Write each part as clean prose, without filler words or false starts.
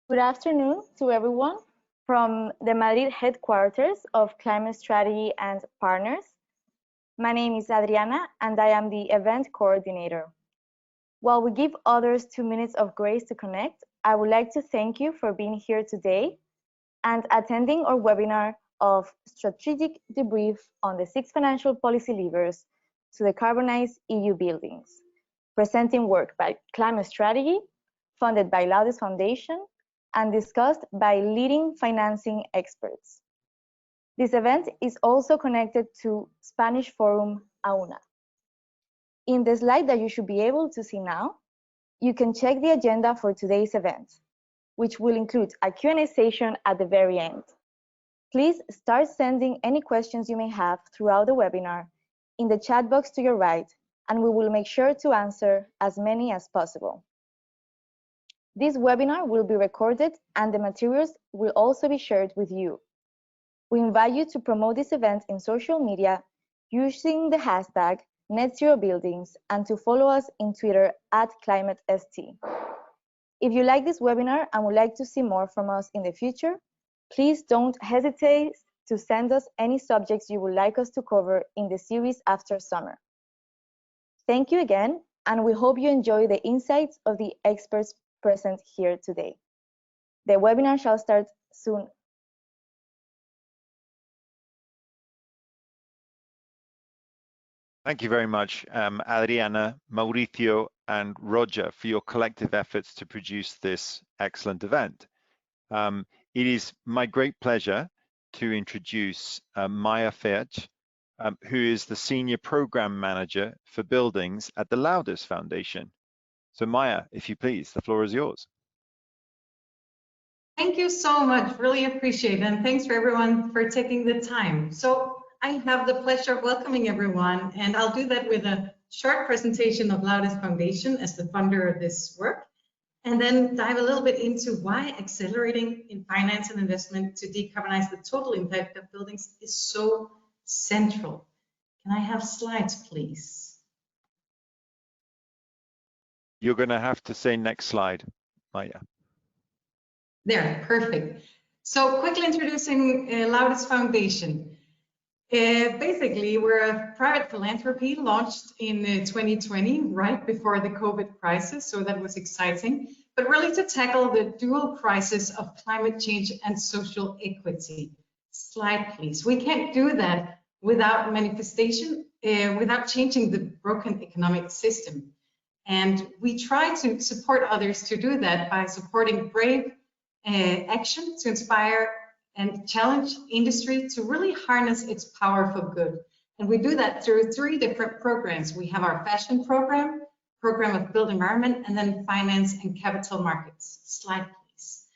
Good afternoon to everyone from the Madrid headquarters of Climate Strategy and Partners. My name is Adriana and I am the event coordinator. While we give others 2 minutes of grace to connect, I would like to thank you for being here today and attending our webinar of Strategic Debrief on the 6 financial policy levers to decarbonize EU buildings, presenting work by Climate Strategy, funded by Laudes Foundation, and discussed by leading financing experts. This event is also connected to Spanish forum AUNA. In the slide that you should be able to see now, you can check the agenda for today's event, which will include a Q&A session at the very end. Please start sending any questions you may have throughout the webinar in the chat box to your right, and we will make sure to answer as many as possible. This webinar will be recorded and the materials will also be shared with you. We invite you to promote this event in social media using the hashtag #NetZeroBuildings and to follow us in Twitter @ClimateST. If you like this webinar and would like to see more from us in the future, please don't hesitate to send us any subjects you would like us to cover in the series after summer. Thank you again, and we hope you enjoy the insights of the experts present here today. The webinar shall start soon. Thank you very much, Adriana, Mauricio, and Roger for your collective efforts to produce this excellent event. It is my great pleasure to introduce Maya Feach, who is the Senior Program Manager for Buildings at the Laudes Foundation. So Maya, if you please, the floor is yours. Thank you so much, really appreciate it, and thanks for everyone for taking the time. So I have the pleasure of welcoming everyone, and I'll do that with a short presentation of Laudes Foundation as the funder of this work, and then dive a little bit into why accelerating in finance and investment to decarbonize the total impact of buildings is so central. Can I have slides, please? You're going to have to say next slide, Maya. There, perfect. So quickly introducing Laudes Foundation. Basically, we're a private philanthropy launched in 2020, right before the COVID crisis, so that was exciting, but really to tackle the dual crisis of climate change and social equity. Slide, please. We can't do that without manifestation, without changing the broken economic system. And we try to support others to do that by supporting brave action to inspire and challenge industry to really harness its power for good. And we do that through 3 different programs. We have our fashion program of built environment, and then finance and capital markets. Slide, please.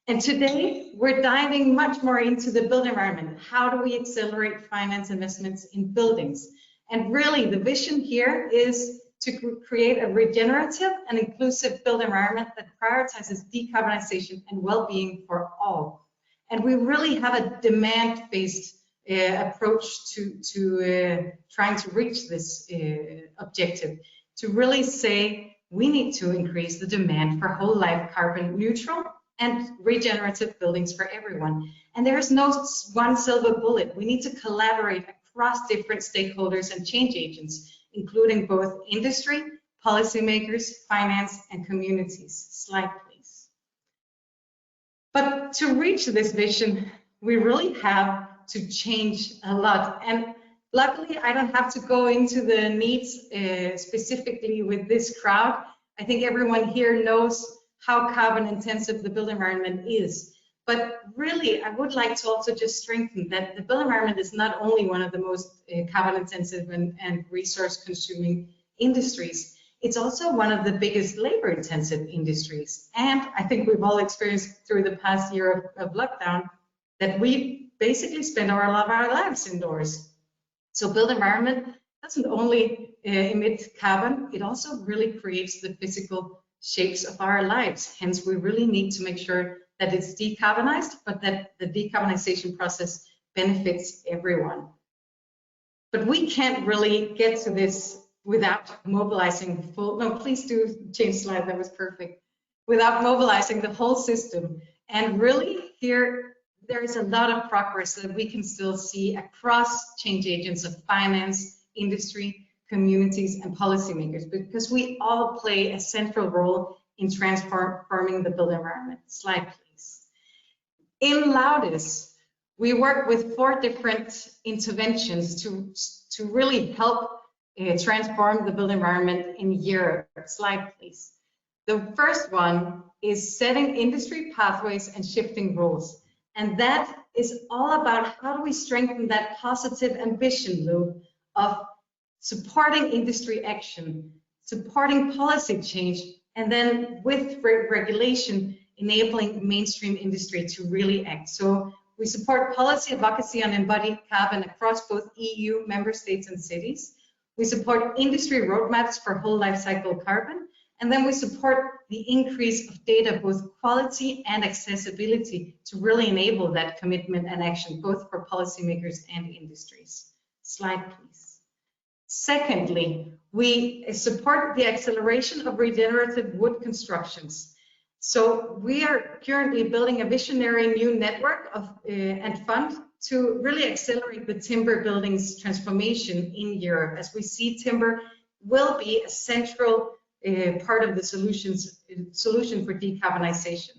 And today we're diving much more into the built environment. How do we accelerate finance investments in buildings? And really the vision here is to create a regenerative and inclusive built environment that prioritizes decarbonization and well-being for all. And we really have a demand-based approach to trying to reach this objective, to really say we need to increase the demand for whole life carbon neutral and regenerative buildings for everyone. And there is no one silver bullet. We need to collaborate across different stakeholders and change agents, including both industry, policymakers, finance, and communities. Slide, please. But to reach this vision, we really have to change a lot. And luckily, I don't have to go into the needs specifically with this crowd. I think everyone here knows how carbon intensive the built environment is. But really, I would like to also just strengthen that the built environment is not only one of the most carbon intensive and resource consuming industries, it's also one of the biggest labor intensive industries. And I think we've all experienced through the past year of lockdown that we basically spend a lot of our lives indoors. So built environment doesn't only emit carbon, it also really creates the physical shapes of our lives. Hence, we really need to make sure that it's decarbonized, but that the decarbonization process benefits everyone. But we can't really get to this without mobilizing full, no, please do change slide, that was perfect. without mobilizing the whole system. And really here, there is a lot of progress that we can still see across change agents of finance, industry, communities, and policymakers, because we all play a central role in transforming the built environment. Slide, please. In Laudes, we work with 4 different interventions to really help transform the built environment in Europe. Slide, please. The first one is setting industry pathways and shifting rules. And that is all about how do we strengthen that positive ambition loop of supporting industry action, supporting policy change, and then with regulation, enabling mainstream industry to really act. So we support policy advocacy on embodied carbon across both EU member states and cities. We support industry roadmaps for whole life cycle carbon. And then we support the increase of data, both quality and accessibility, to really enable that commitment and action, both for policymakers and industries. Slide, please. Secondly, we support the acceleration of regenerative wood constructions. So we are currently building a visionary new network of and fund to really accelerate the timber buildings transformation in Europe, as we see timber will be a central part of the solution for decarbonization.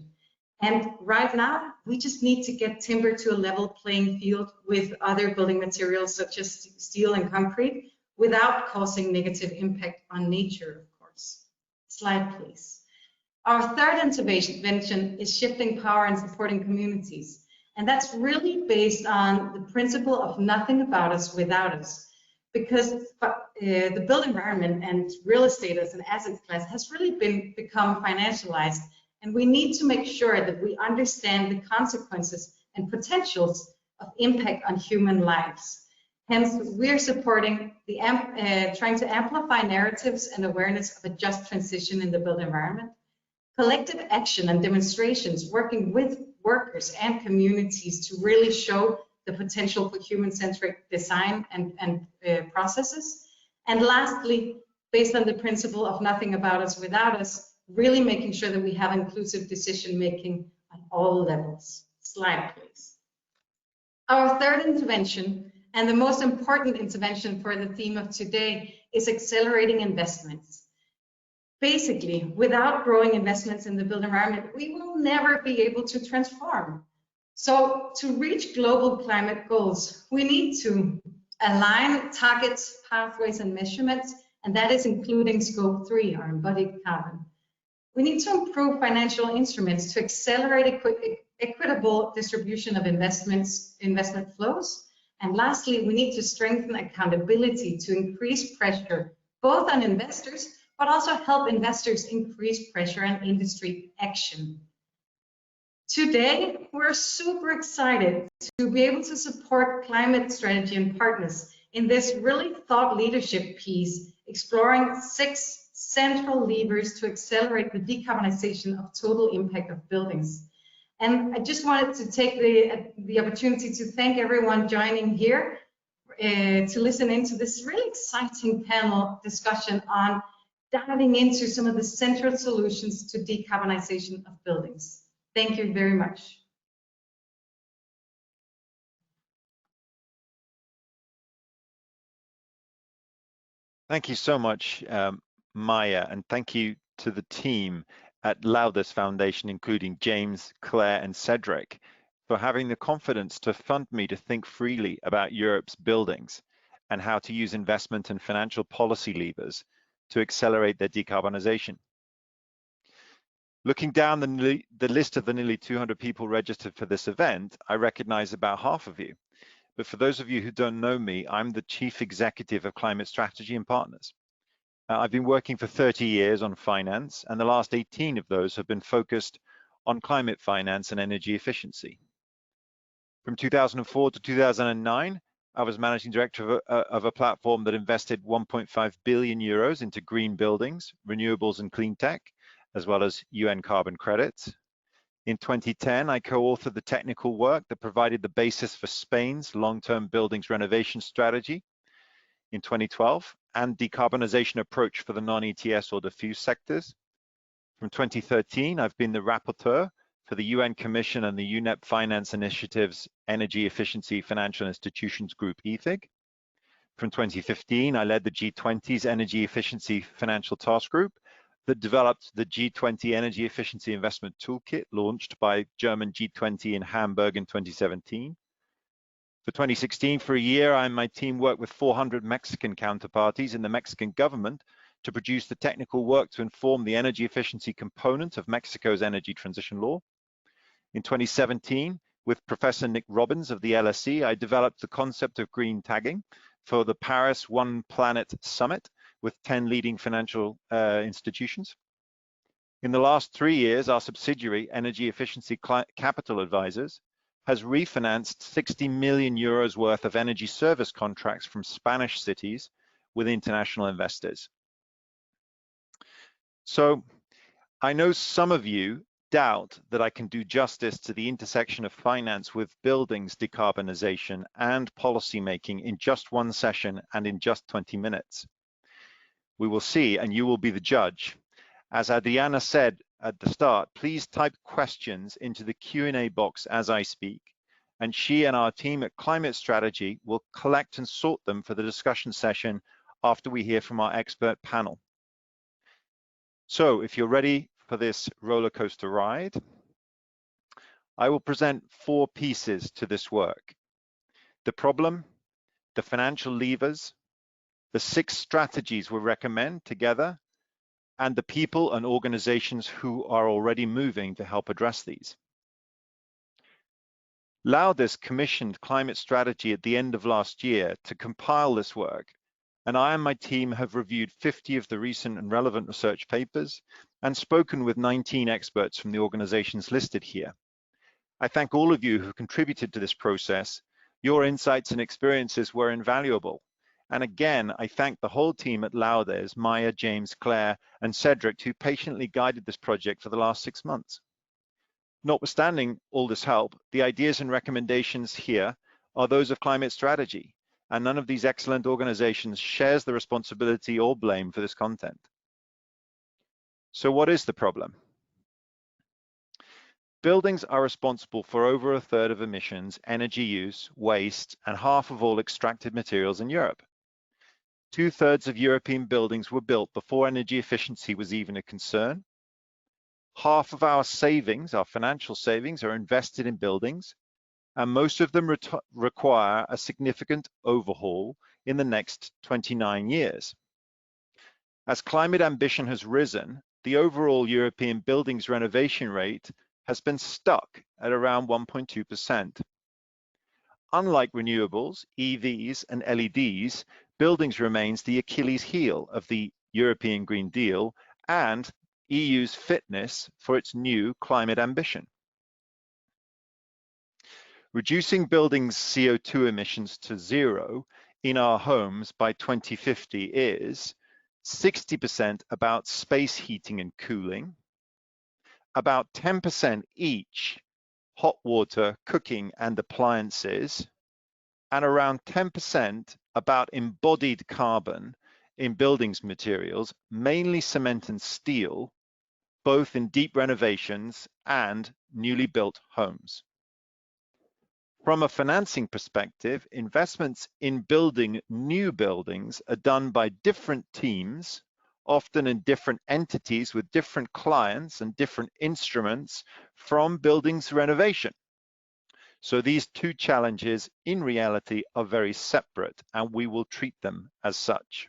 And right now, we just need to get timber to a level playing field with other building materials such as steel and concrete without causing negative impact on nature, of course. Slide, please. Our third intervention is shifting power and supporting communities. And that's really based on the principle of nothing about us without us. Because the built environment and real estate as an asset class has really become financialized, and we need to make sure that we understand the consequences and potentials of impact on human lives. Hence, we're supporting the trying to amplify narratives and awareness of a just transition in the built environment, collective action and demonstrations working with workers and communities to really show the potential for human-centric design and processes. And lastly, based on the principle of nothing about us without us, really making sure that we have inclusive decision-making on all levels. Slide, please. Our third intervention, and the most important intervention for the theme of today, is accelerating investments. Basically, without growing investments in the built environment, we will never be able to transform. So to reach global climate goals, we need to align targets, pathways, and measurements, and that is including Scope 3, our embodied carbon. We need to improve financial instruments to accelerate equitable distribution of investment flows. And lastly, we need to strengthen accountability to increase pressure, both on investors, but also help investors increase pressure on industry action. Today, we're super excited to be able to support climate strategy and partners in this really thought leadership piece, exploring 6 central levers to accelerate the decarbonization of total impact of buildings. And I just wanted to take the opportunity to thank everyone joining here to listen into this really exciting panel discussion on diving into some of the central solutions to decarbonization of buildings. Thank you very much. Thank you so much, Maya, and thank you to the team at Laudes Foundation, including James, Claire, and Cedric, for having the confidence to fund me to think freely about Europe's buildings and how to use investment and financial policy levers to accelerate their decarbonization. Looking down the list of the nearly 200 people registered for this event, I recognize about half of you. But for those of you who don't know me, I'm the Chief Executive of Climate Strategy and Partners. I've been working for 30 years on finance, and the last 18 of those have been focused on climate finance and energy efficiency. From 2004 to 2009, I was managing director of a platform that invested 1.5 billion euros into green buildings, renewables, and clean tech, as well as UN carbon credits. In 2010, I co-authored the technical work that provided the basis for Spain's long-term buildings renovation strategy in 2012 and decarbonization approach for the non-ETS or diffuse sectors. From 2013, I've been the rapporteur for the UN Commission and the UNEP Finance Initiative's Energy Efficiency Financial Institutions Group, EFIG. From 2015, I led the G20's Energy Efficiency Financial Task Group that developed the G20 Energy Efficiency Investment Toolkit, launched by German G20 in Hamburg in 2017. For 2016, for a year, I and my team worked with 400 Mexican counterparties in the Mexican government to produce the technical work to inform the energy efficiency component of Mexico's energy transition law. In 2017, with Professor Nick Robbins of the LSE, I developed the concept of green tagging for the Paris One Planet Summit with 10 leading financial institutions. In the last 3 years, our subsidiary, Energy Efficiency Capital Advisors, has refinanced 60 million euros worth of energy service contracts from Spanish cities with international investors. So I know some of you doubt that I can do justice to the intersection of finance with buildings decarbonization and policymaking in just one session and in just 20 minutes. We will see, and you will be the judge. As Adriana said at the start, please type questions into the Q&A box as I speak, and she and our team at Climate Strategy will collect and sort them for the discussion session after we hear from our expert panel. So if you're ready for this roller coaster ride, I will present 4 pieces to this work: the problem, the financial levers, the 6 strategies we recommend together, and the people and organizations who are already moving to help address these. Laudes commissioned Climate Strategy at the end of last year to compile this work, and I and my team have reviewed 50 of the recent and relevant research papers and spoken with 19 experts from the organizations listed here. I thank all of you who contributed to this process. Your insights and experiences were invaluable. And again, I thank the whole team at Laudes, Maya, James, Claire, and Cedric, who patiently guided this project for the last 6 months. Notwithstanding all this help, the ideas and recommendations here are those of Climate Strategy, and none of these excellent organizations shares the responsibility or blame for this content. So what is the problem? Buildings are responsible for over 1/3 of emissions, energy use, waste, and half of all extracted materials in Europe. 2/3 of European buildings were built before energy efficiency was even a concern. Half of our savings, our financial savings, are invested in buildings, and most of them require a significant overhaul in the next 29 years. As climate ambition has risen, the overall European buildings renovation rate has been stuck at around 1.2%. Unlike renewables, EVs, and LEDs, buildings remains the Achilles heel of the European Green Deal and EU's fitness for its new climate ambition. Reducing buildings' CO2 emissions to 0 in our homes by 2050 is 60% about space heating and cooling, about 10% each hot water, cooking, and appliances, and around 10% about embodied carbon in buildings materials, mainly cement and steel, both in deep renovations and newly built homes. From a financing perspective, investments in building new buildings are done by different teams, often in different entities with different clients and different instruments from buildings renovation. So these 2 challenges in reality are very separate, and we will treat them as such.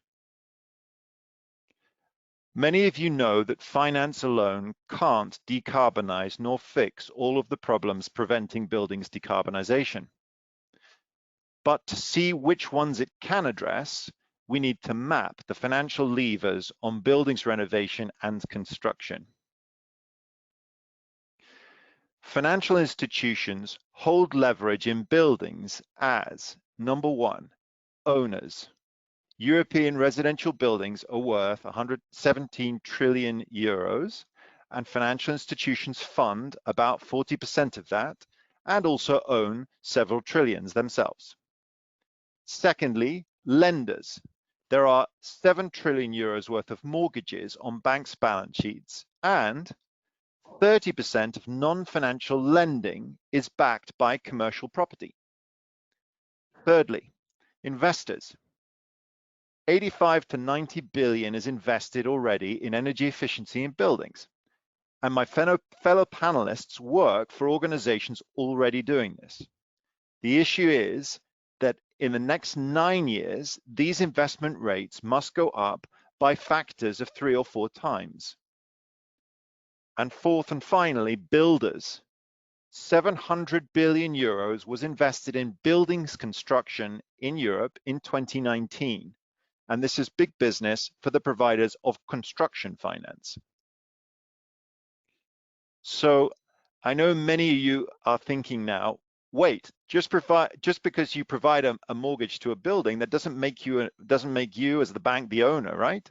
Many of you know that finance alone can't decarbonize nor fix all of the problems preventing buildings decarbonization. But to see which ones it can address, we need to map the financial levers on buildings renovation and construction. Financial institutions hold leverage in buildings as, number 1, owners. European residential buildings are worth 117 trillion euros, and financial institutions fund about 40% of that and also own several trillions themselves. Secondly, lenders. There are 7 trillion euros worth of mortgages on banks' balance sheets, and 30% of non-financial lending is backed by commercial property. Thirdly, investors. 85 to 90 billion is invested already in energy efficiency in buildings. And my fellow panelists work for organizations already doing this. The issue is that in the next 9 years, these investment rates must go up by factors of 3 or 4 times. And fourth and finally, builders. 700 billion euros was invested in buildings construction in Europe in 2019. And this is big business for the providers of construction finance. So I know many of you are thinking now, wait, just because you provide a mortgage to a building, that doesn't make you as the bank the owner, right?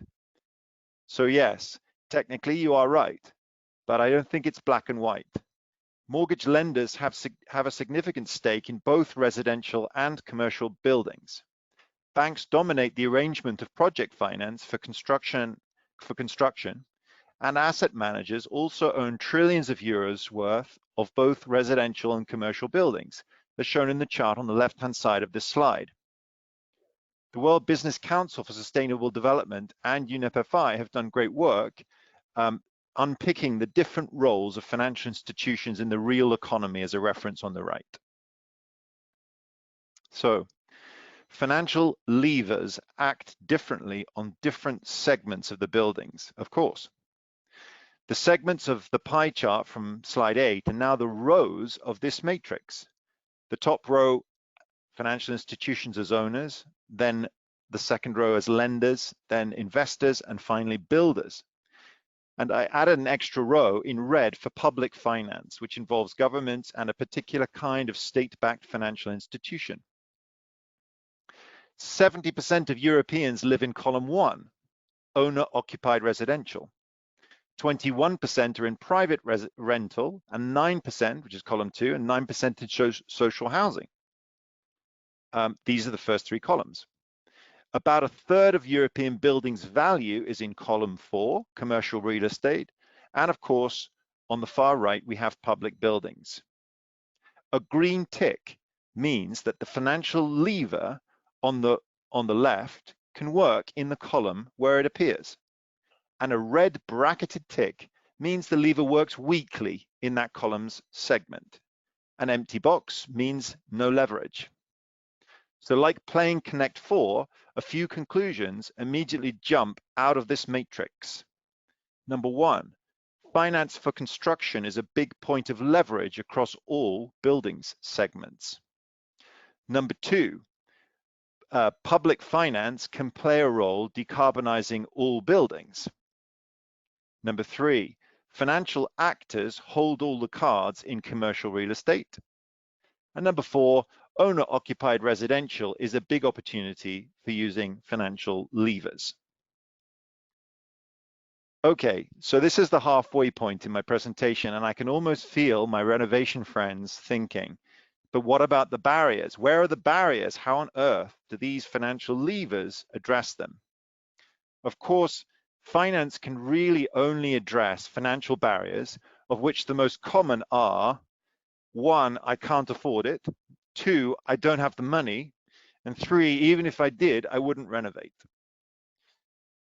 So yes, technically you are right, but I don't think it's black and white. Mortgage lenders have a significant stake in both residential and commercial buildings. Banks dominate the arrangement of project finance for construction, and asset managers also own trillions of euros worth of both residential and commercial buildings, as shown in the chart on the left-hand side of this slide. The World Business Council for Sustainable Development and UNEP-FI have done great work unpicking the different roles of financial institutions in the real economy as a reference on the right. So, financial levers act differently on different segments of the buildings, of course. The segments of the pie chart from slide 8 are now the rows of this matrix. The top row, financial institutions as owners, then the second row as lenders, then investors, and finally builders. And I added an extra row in red for public finance, which involves governments and a particular kind of state-backed financial institution. 70% of Europeans live in column 1, owner-occupied residential. 21% are in private rental, and 9%, which is column 2, and 9% in social housing. These are the first 3 columns. About a third of European buildings' value is in column 4, commercial real estate, and of course, on the far right, we have public buildings. A green tick means that the financial lever on the left can work in the column where it appears. And a red bracketed tick means the lever works weakly in that column's segment. An empty box means no leverage. So like playing Connect 4, a few conclusions immediately jump out of this matrix. Number 1, finance for construction is a big point of leverage across all buildings segments. Number 2, public finance can play a role decarbonizing all buildings. Number 3, financial actors hold all the cards in commercial real estate. And number 4, owner-occupied residential is a big opportunity for using financial levers. Okay, so this is the halfway point in my presentation, and I can almost feel my renovation friends thinking, but what about the barriers? Where are the barriers? How on earth do these financial levers address them? Of course, finance can really only address financial barriers, of which the most common are, 1, I can't afford it, 2, I don't have the money, and 3, even if I did, I wouldn't renovate.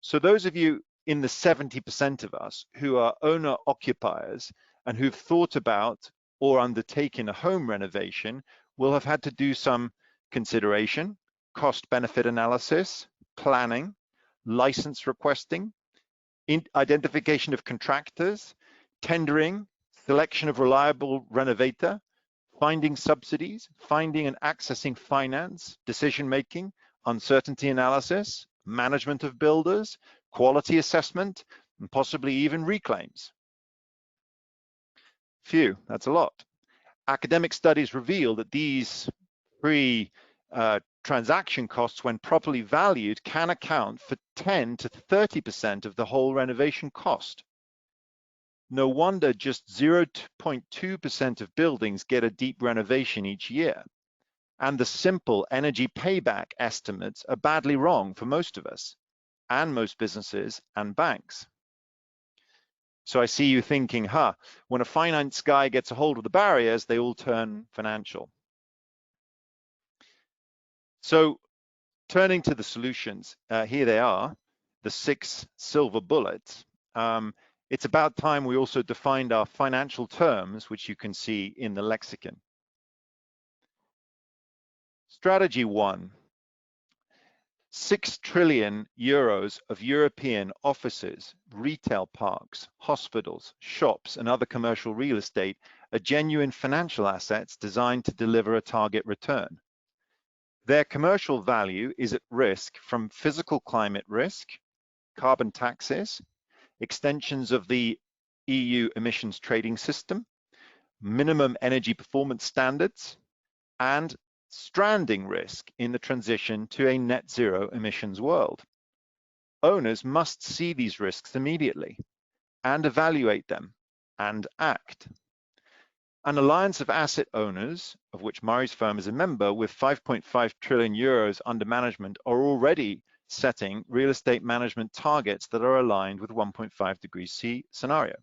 So those of you in the 70% of us who are owner occupiers and who've thought about or undertaken a home renovation will have had to do some consideration, cost benefit analysis, planning, license requesting, identification of contractors, tendering, selection of reliable renovator, finding subsidies, finding and accessing finance, decision-making, uncertainty analysis, management of builders, quality assessment, and possibly even reclaims. Phew, that's a lot. Academic studies reveal that these transaction costs, when properly valued, can account for 10 to 30% of the whole renovation cost. No wonder just 0.2% of buildings get a deep renovation each year. And the simple energy payback estimates are badly wrong for most of us, and most businesses and banks. So I see you thinking, when a finance guy gets a hold of the barriers, they all turn financial. So turning to the solutions, here they are, the 6 silver bullets. It's about time we also defined our financial terms, which you can see in the lexicon. Strategy 1. 6 trillion euros of European offices, retail parks, hospitals, shops, and other commercial real estate are genuine financial assets designed to deliver a target return. Their commercial value is at risk from physical climate risk, carbon taxes, extensions of the EU emissions trading system, minimum energy performance standards, and stranding risk in the transition to a net zero emissions world. Owners must see these risks immediately and evaluate them and act. An alliance of asset owners, of which Murray's firm is a member, with 5.5 trillion euros under management, are already setting real estate management targets that are aligned with 1.5 degrees C scenario.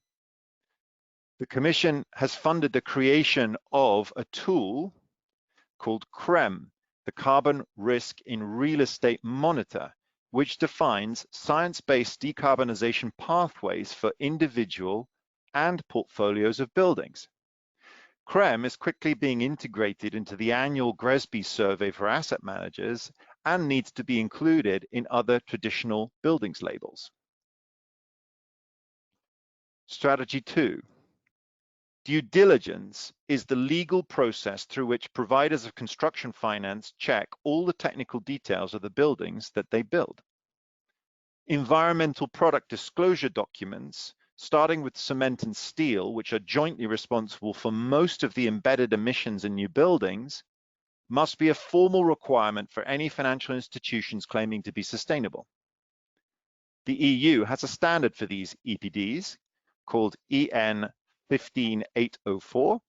The Commission has funded the creation of a tool called CREM, the Carbon Risk in Real Estate Monitor, which defines science-based decarbonization pathways for individual and portfolios of buildings. CREM is quickly being integrated into the annual GRESB survey for asset managers and needs to be included in other traditional buildings labels. Strategy 2. Due diligence is the legal process through which providers of construction finance check all the technical details of the buildings that they build. Environmental product disclosure documents, starting with cement and steel, which are jointly responsible for most of the embedded emissions in new buildings, must be a formal requirement for any financial institutions claiming to be sustainable. The EU has a standard for these EPDs called EN 15804,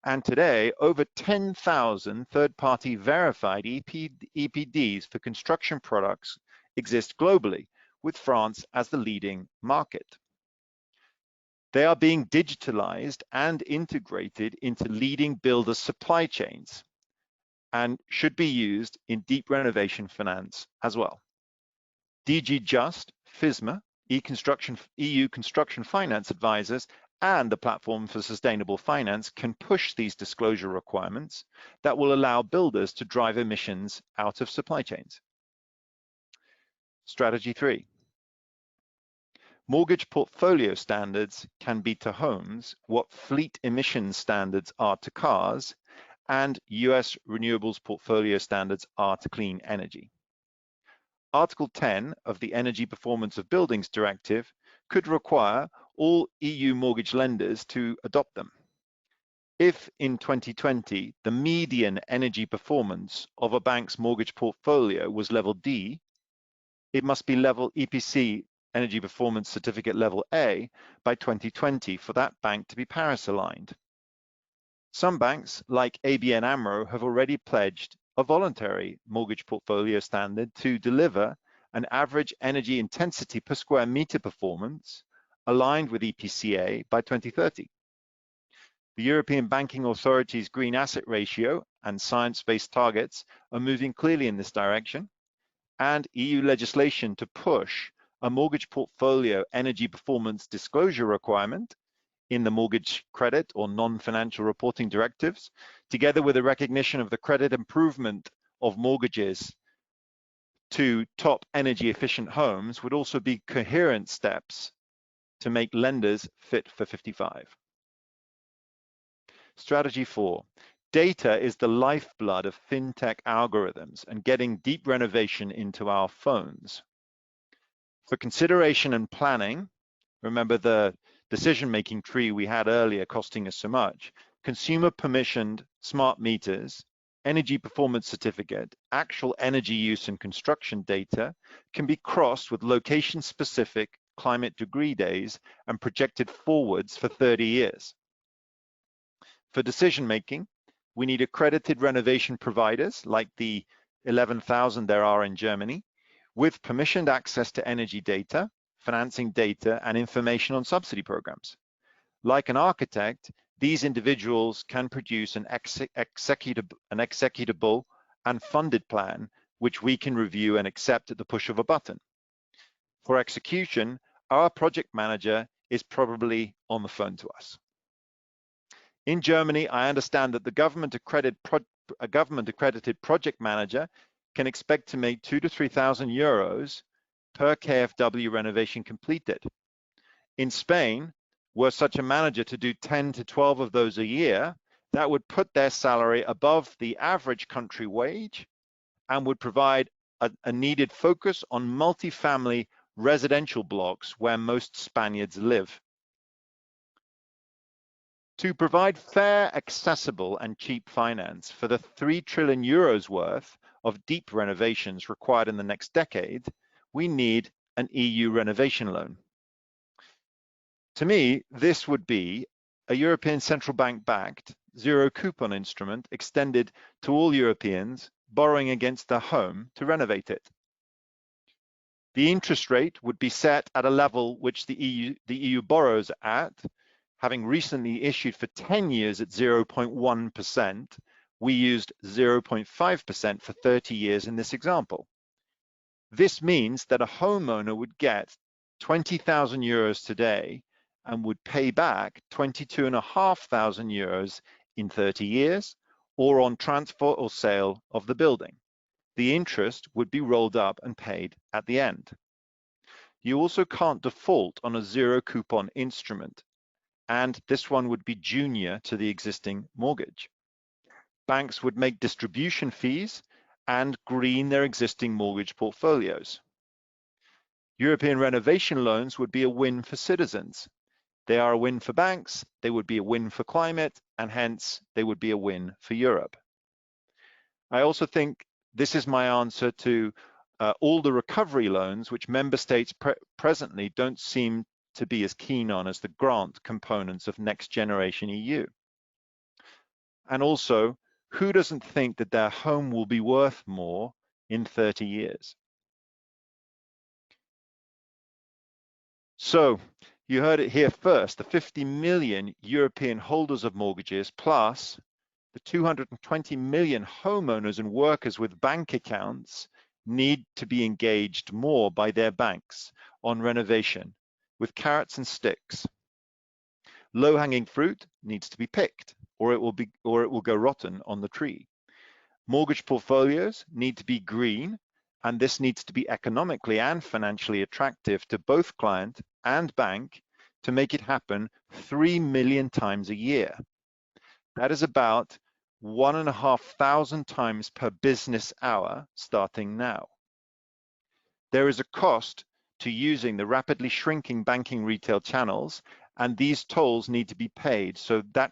and today over 10,000 third-party verified EPDs for construction products exist globally, with France as the leading market. They are being digitalized and integrated into leading builder supply chains and should be used in deep renovation finance as well. DG Just, FISMA, EU Construction Finance Advisors, and the Platform for Sustainable Finance can push these disclosure requirements that will allow builders to drive emissions out of supply chains. Strategy 3. Mortgage portfolio standards can be to homes what fleet emissions standards are to cars, and US renewables portfolio standards are to clean energy. Article 10 of the Energy Performance of Buildings Directive could require all EU mortgage lenders to adopt them. If in 2020, the median energy performance of a bank's mortgage portfolio was level D, it must be level EPC Energy Performance Certificate level A by 2020 for that bank to be Paris aligned. Some banks, like ABN AMRO, have already pledged a voluntary mortgage portfolio standard to deliver an average energy intensity per square meter performance aligned with EPCA by 2030. The European Banking Authority's Green Asset Ratio and science-based targets are moving clearly in this direction, and EU legislation to push a mortgage portfolio energy performance disclosure requirement in the mortgage credit or non-financial reporting directives, together with a recognition of the credit improvement of mortgages to top energy efficient homes, would also be coherent steps to make lenders fit for 55. Strategy 4. Data is the lifeblood of fintech algorithms and getting deep renovation into our phones. For consideration and planning, remember the decision-making tree we had earlier costing us so much, consumer permissioned smart meters, energy performance certificate, actual energy use and construction data can be crossed with location-specific climate degree days and projected forwards for 30 years. For decision-making, we need accredited renovation providers like the 11,000 there are in Germany, with permissioned access to energy data financing data and information on subsidy programs. Like an architect, these individuals can produce an executable and funded plan, which we can review and accept at the push of a button. For execution, our project manager is probably on the phone to us. In Germany, I understand that the government-accredited project manager can expect to make 2,000 to 3,000 euros per KfW renovation completed. In Spain, were such a manager to do 10 to 12 of those a year, that would put their salary above the average country wage and would provide a needed focus on multifamily residential blocks where most Spaniards live. To provide fair, accessible, and cheap finance for the 3 trillion euros worth of deep renovations required in the next decade, we need an EU renovation loan. To me, this would be a European Central Bank-backed zero coupon instrument extended to all Europeans borrowing against their home to renovate it. The interest rate would be set at a level which the EU borrows at, having recently issued for 10 years at 0.1%, we used 0.5% for 30 years in this example. This means that a homeowner would get 20,000 euros today and would pay back 22,500 euros in 30 years, or on transfer or sale of the building. The interest would be rolled up and paid at the end. You also can't default on a zero coupon instrument, and this one would be junior to the existing mortgage. Banks would make distribution fees and green their existing mortgage portfolios. European renovation loans would be a win for citizens. They are a win for banks, they would be a win for climate, and hence they would be a win for Europe. I also think this is my answer to all the recovery loans which member states presently don't seem to be as keen on as the grant components of Next Generation EU. And also, who doesn't think that their home will be worth more in 30 years? So, you heard it here first, the 50 million European holders of mortgages plus the 220 million homeowners and workers with bank accounts need to be engaged more by their banks on renovation with carrots and sticks. Low-hanging fruit needs to be picked or it will go rotten on the tree. Mortgage portfolios need to be green, and this needs to be economically and financially attractive to both client and bank to make it happen 3 million times a year. That is about 1,500 times per business hour starting now. There is a cost to using the rapidly shrinking banking retail channels, and these tolls need to be paid so that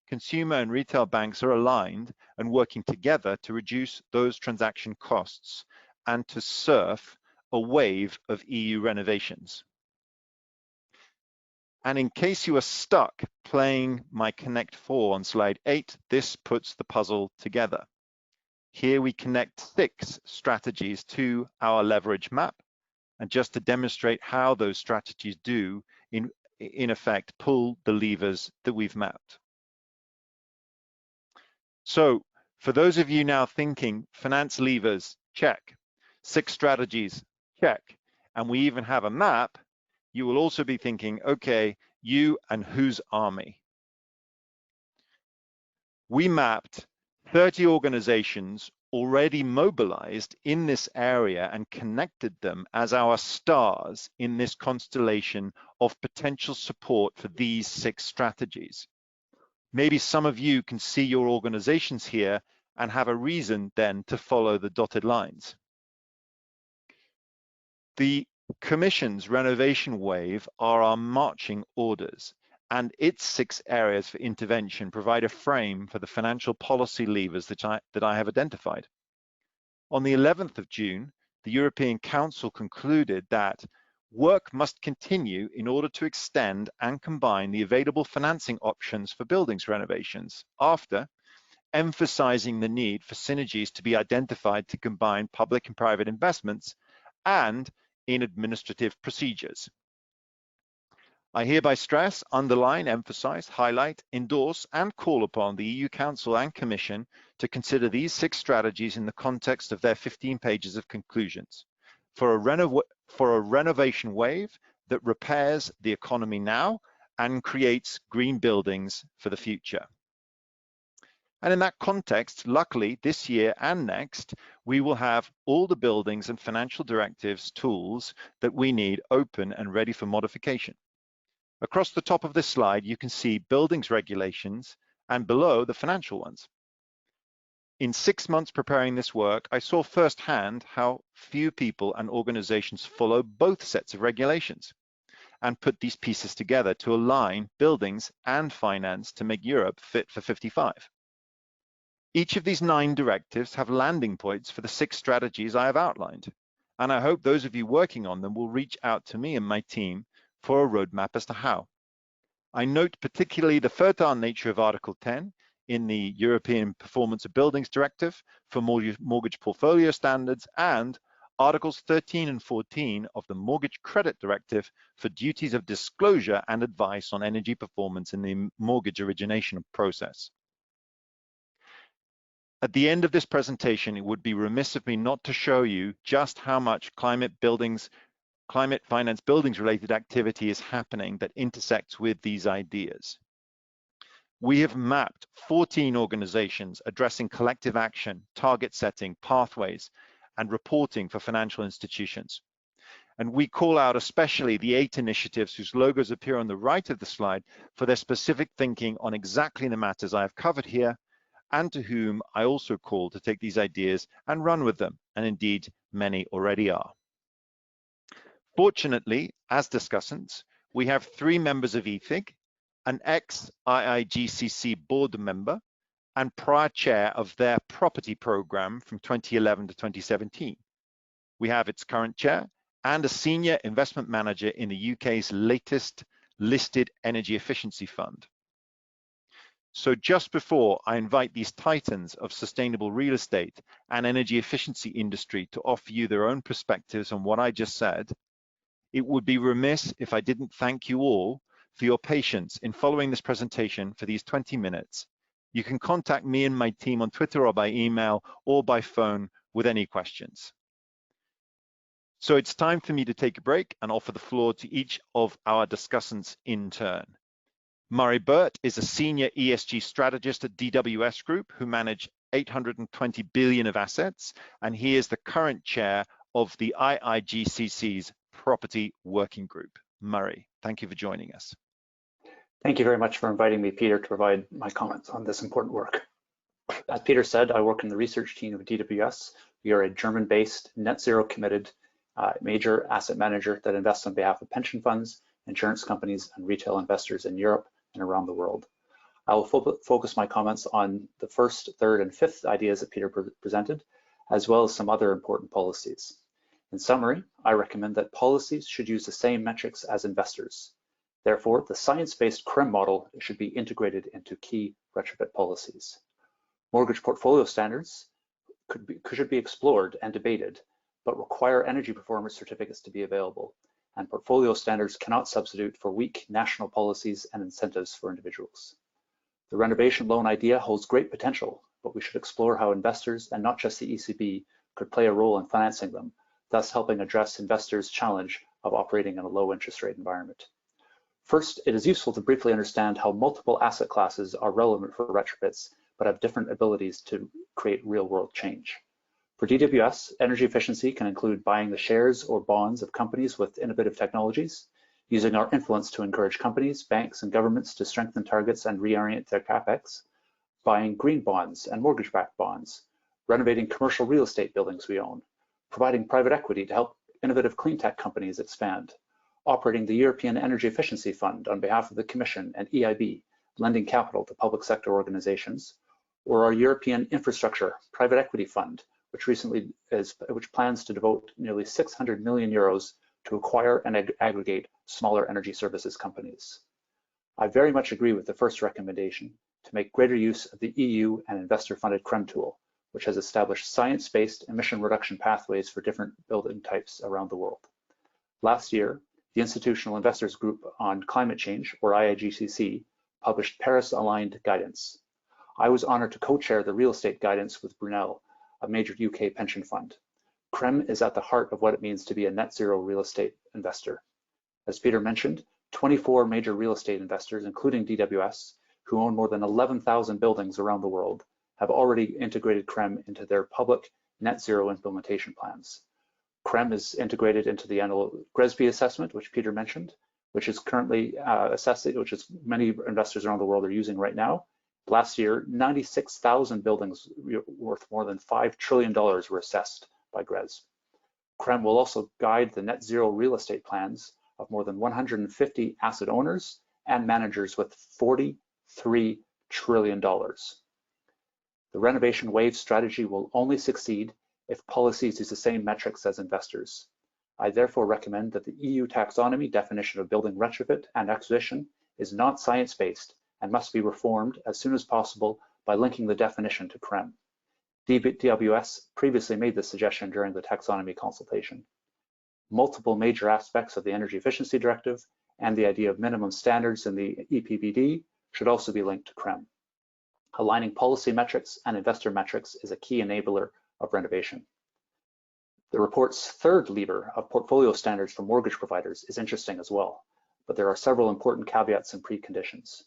consumer and retail banks are aligned and working together to reduce those transaction costs and to surf a wave of EU renovations. And in case you are stuck playing my Connect 4 on slide 8, this puts the puzzle together. Here we connect 6 strategies to our leverage map, and just to demonstrate how those strategies do, in effect, pull the levers that we've mapped. So for those of you now thinking finance levers, check, 6 strategies, check, and we even have a map, you will also be thinking, okay, you and whose army? We mapped 30 organizations already mobilized in this area and connected them as our stars in this constellation of potential support for these 6 strategies. Maybe some of you can see your organizations here and have a reason then to follow the dotted lines. The Commission's renovation wave are our marching orders, and its 6 areas for intervention provide a frame for the financial policy levers that I have identified. On the 11th of June, the European Council concluded that work must continue in order to extend and combine the available financing options for buildings renovations, after emphasizing the need for synergies to be identified to combine public and private investments and in administrative procedures. I hereby stress, underline, emphasize, highlight, endorse, and call upon the EU Council and Commission to consider these 6 strategies in the context of their 15 pages of conclusions for a renovation wave that repairs the economy now and creates green buildings for the future. And in that context, luckily, this year and next, we will have all the buildings and financial directives tools that we need open and ready for modification. Across the top of this slide, you can see buildings regulations and below the financial ones. In 6 months preparing this work, I saw firsthand how few people and organizations follow both sets of regulations and put these pieces together to align buildings and finance to make Europe fit for 55. Each of these 9 directives have landing points for the 6 strategies I have outlined, and I hope those of you working on them will reach out to me and my team for a roadmap as to how. I note particularly the fertile nature of Article 10 in the European Performance of Buildings Directive for mortgage portfolio standards and Articles 13 and 14 of the Mortgage Credit Directive for duties of disclosure and advice on energy performance in the mortgage origination process. At the end of this presentation, it would be remiss of me not to show you just how much climate finance buildings related activity is happening that intersects with these ideas. We have mapped 14 organizations addressing collective action, target setting, pathways, and reporting for financial institutions. And we call out especially the 8 initiatives whose logos appear on the right of the slide for their specific thinking on exactly the matters I have covered here, and to whom I also call to take these ideas and run with them, and indeed many already are. Fortunately, as discussants, we have 3 members of EFIG, an ex-IIGCC board member and prior chair of their property program from 2011 to 2017. We have its current chair and a senior investment manager in the UK's latest listed energy efficiency fund. So just before I invite these titans of sustainable real estate and energy efficiency industry to offer you their own perspectives on what I just said, it would be remiss if I didn't thank you all for your patience in following this presentation for these 20 minutes. You can contact me and my team on Twitter or by email or by phone with any questions. So it's time for me to take a break and offer the floor to each of our discussants in turn. Murray Burt is a senior ESG strategist at DWS Group who manage 820 billion of assets, and he is the current chair of the IIGCC's Property Working Group. Murray, thank you for joining us. Thank you very much for inviting me, Peter, to provide my comments on this important work. As Peter said, I work in the research team of DWS. We are a German-based, net zero committed major asset manager that invests on behalf of pension funds, insurance companies, and retail investors in Europe and around the world. I will focus my comments on the 1st, 3rd, and 5th ideas that Peter presented, as well as some other important policies. In summary, I recommend that policies should use the same metrics as investors. Therefore, the science-based CRREM model should be integrated into key retrofit policies. Mortgage portfolio standards should be explored and debated, but require energy performance certificates to be available, and portfolio standards cannot substitute for weak national policies and incentives for individuals. The renovation loan idea holds great potential, but we should explore how investors, and not just the ECB, could play a role in financing them, thus helping address investors' challenge of operating in a low interest rate environment. First, it is useful to briefly understand how multiple asset classes are relevant for retrofits, but have different abilities to create real-world change. For DWS, energy efficiency can include buying the shares or bonds of companies with innovative technologies, using our influence to encourage companies, banks, and governments to strengthen targets and reorient their capex, buying green bonds and mortgage-backed bonds, renovating commercial real estate buildings we own, providing private equity to help innovative clean tech companies expand, operating the European Energy Efficiency Fund on behalf of the Commission and EIB, lending capital to public sector organizations, or our European Infrastructure Private Equity Fund, which plans to devote nearly 600 million euros to acquire and aggregate smaller energy services companies. I very much agree with the first recommendation to make greater use of the EU and investor-funded CRREM tool, which has established science-based emission reduction pathways for different building types around the world. Last year, the Institutional Investors Group on Climate Change, or IIGCC, published Paris-aligned guidance. I was honored to co-chair the real estate guidance with Brunel, a major UK pension fund. CRREM is at the heart of what it means to be a net zero real estate investor. As Peter mentioned, 24 major real estate investors, including DWS, who own more than 11,000 buildings around the world, have already integrated CRREM into their public net zero implementation plans. CRREM is integrated into the annual GRESB assessment, which Peter mentioned, which is currently assessing, which is many investors around the world are using right now. Last year, 96,000 buildings worth more than $5 trillion were assessed by GRESB. CRREM will also guide the net zero real estate plans of more than 150 asset owners and managers with $43 trillion. The renovation wave strategy will only succeed if policies use the same metrics as investors. I therefore recommend that the EU taxonomy definition of building retrofit and acquisition is not science-based and must be reformed as soon as possible by linking the definition to CRREM. DWS previously made this suggestion during the taxonomy consultation. Multiple major aspects of the Energy Efficiency Directive and the idea of minimum standards in the EPBD should also be linked to CRREM. Aligning policy metrics and investor metrics is a key enabler of renovation. The report's third lever of portfolio standards for mortgage providers is interesting as well, but there are several important caveats and preconditions.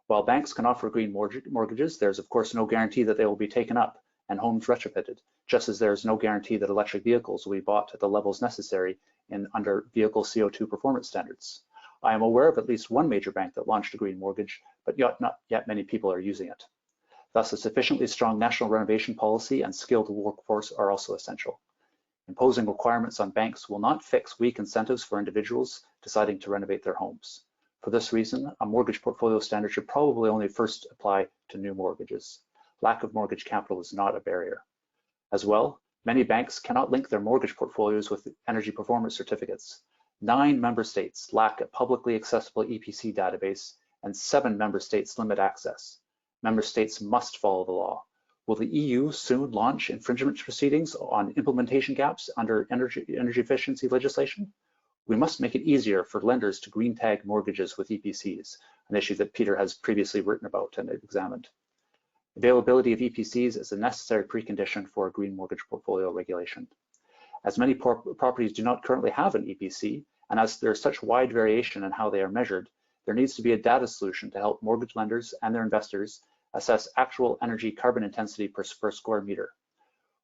While banks can offer green mortgages, there's of course no guarantee that they will be taken up and homes retrofitted, just as there's no guarantee that electric vehicles will be bought at the levels necessary under vehicle CO2 performance standards. I am aware of at least one major bank that launched a green mortgage, but not yet many people are using it. Thus, a sufficiently strong national renovation policy and skilled workforce are also essential. Imposing requirements on banks will not fix weak incentives for individuals deciding to renovate their homes. For this reason, a mortgage portfolio standard should probably only first apply to new mortgages. Lack of mortgage capital is not a barrier. As well, many banks cannot link their mortgage portfolios with energy performance certificates. 9 member states lack a publicly accessible EPC database, and 7 member states limit access. Member states must follow the law. Will the EU soon launch infringement proceedings on implementation gaps under energy efficiency legislation? We must make it easier for lenders to green tag mortgages with EPCs, an issue that Peter has previously written about and examined. Availability of EPCs is a necessary precondition for a green mortgage portfolio regulation. As many properties do not currently have an EPC, and as there is such wide variation in how they are measured, there needs to be a data solution to help mortgage lenders and their investors assess actual energy carbon intensity per square meter.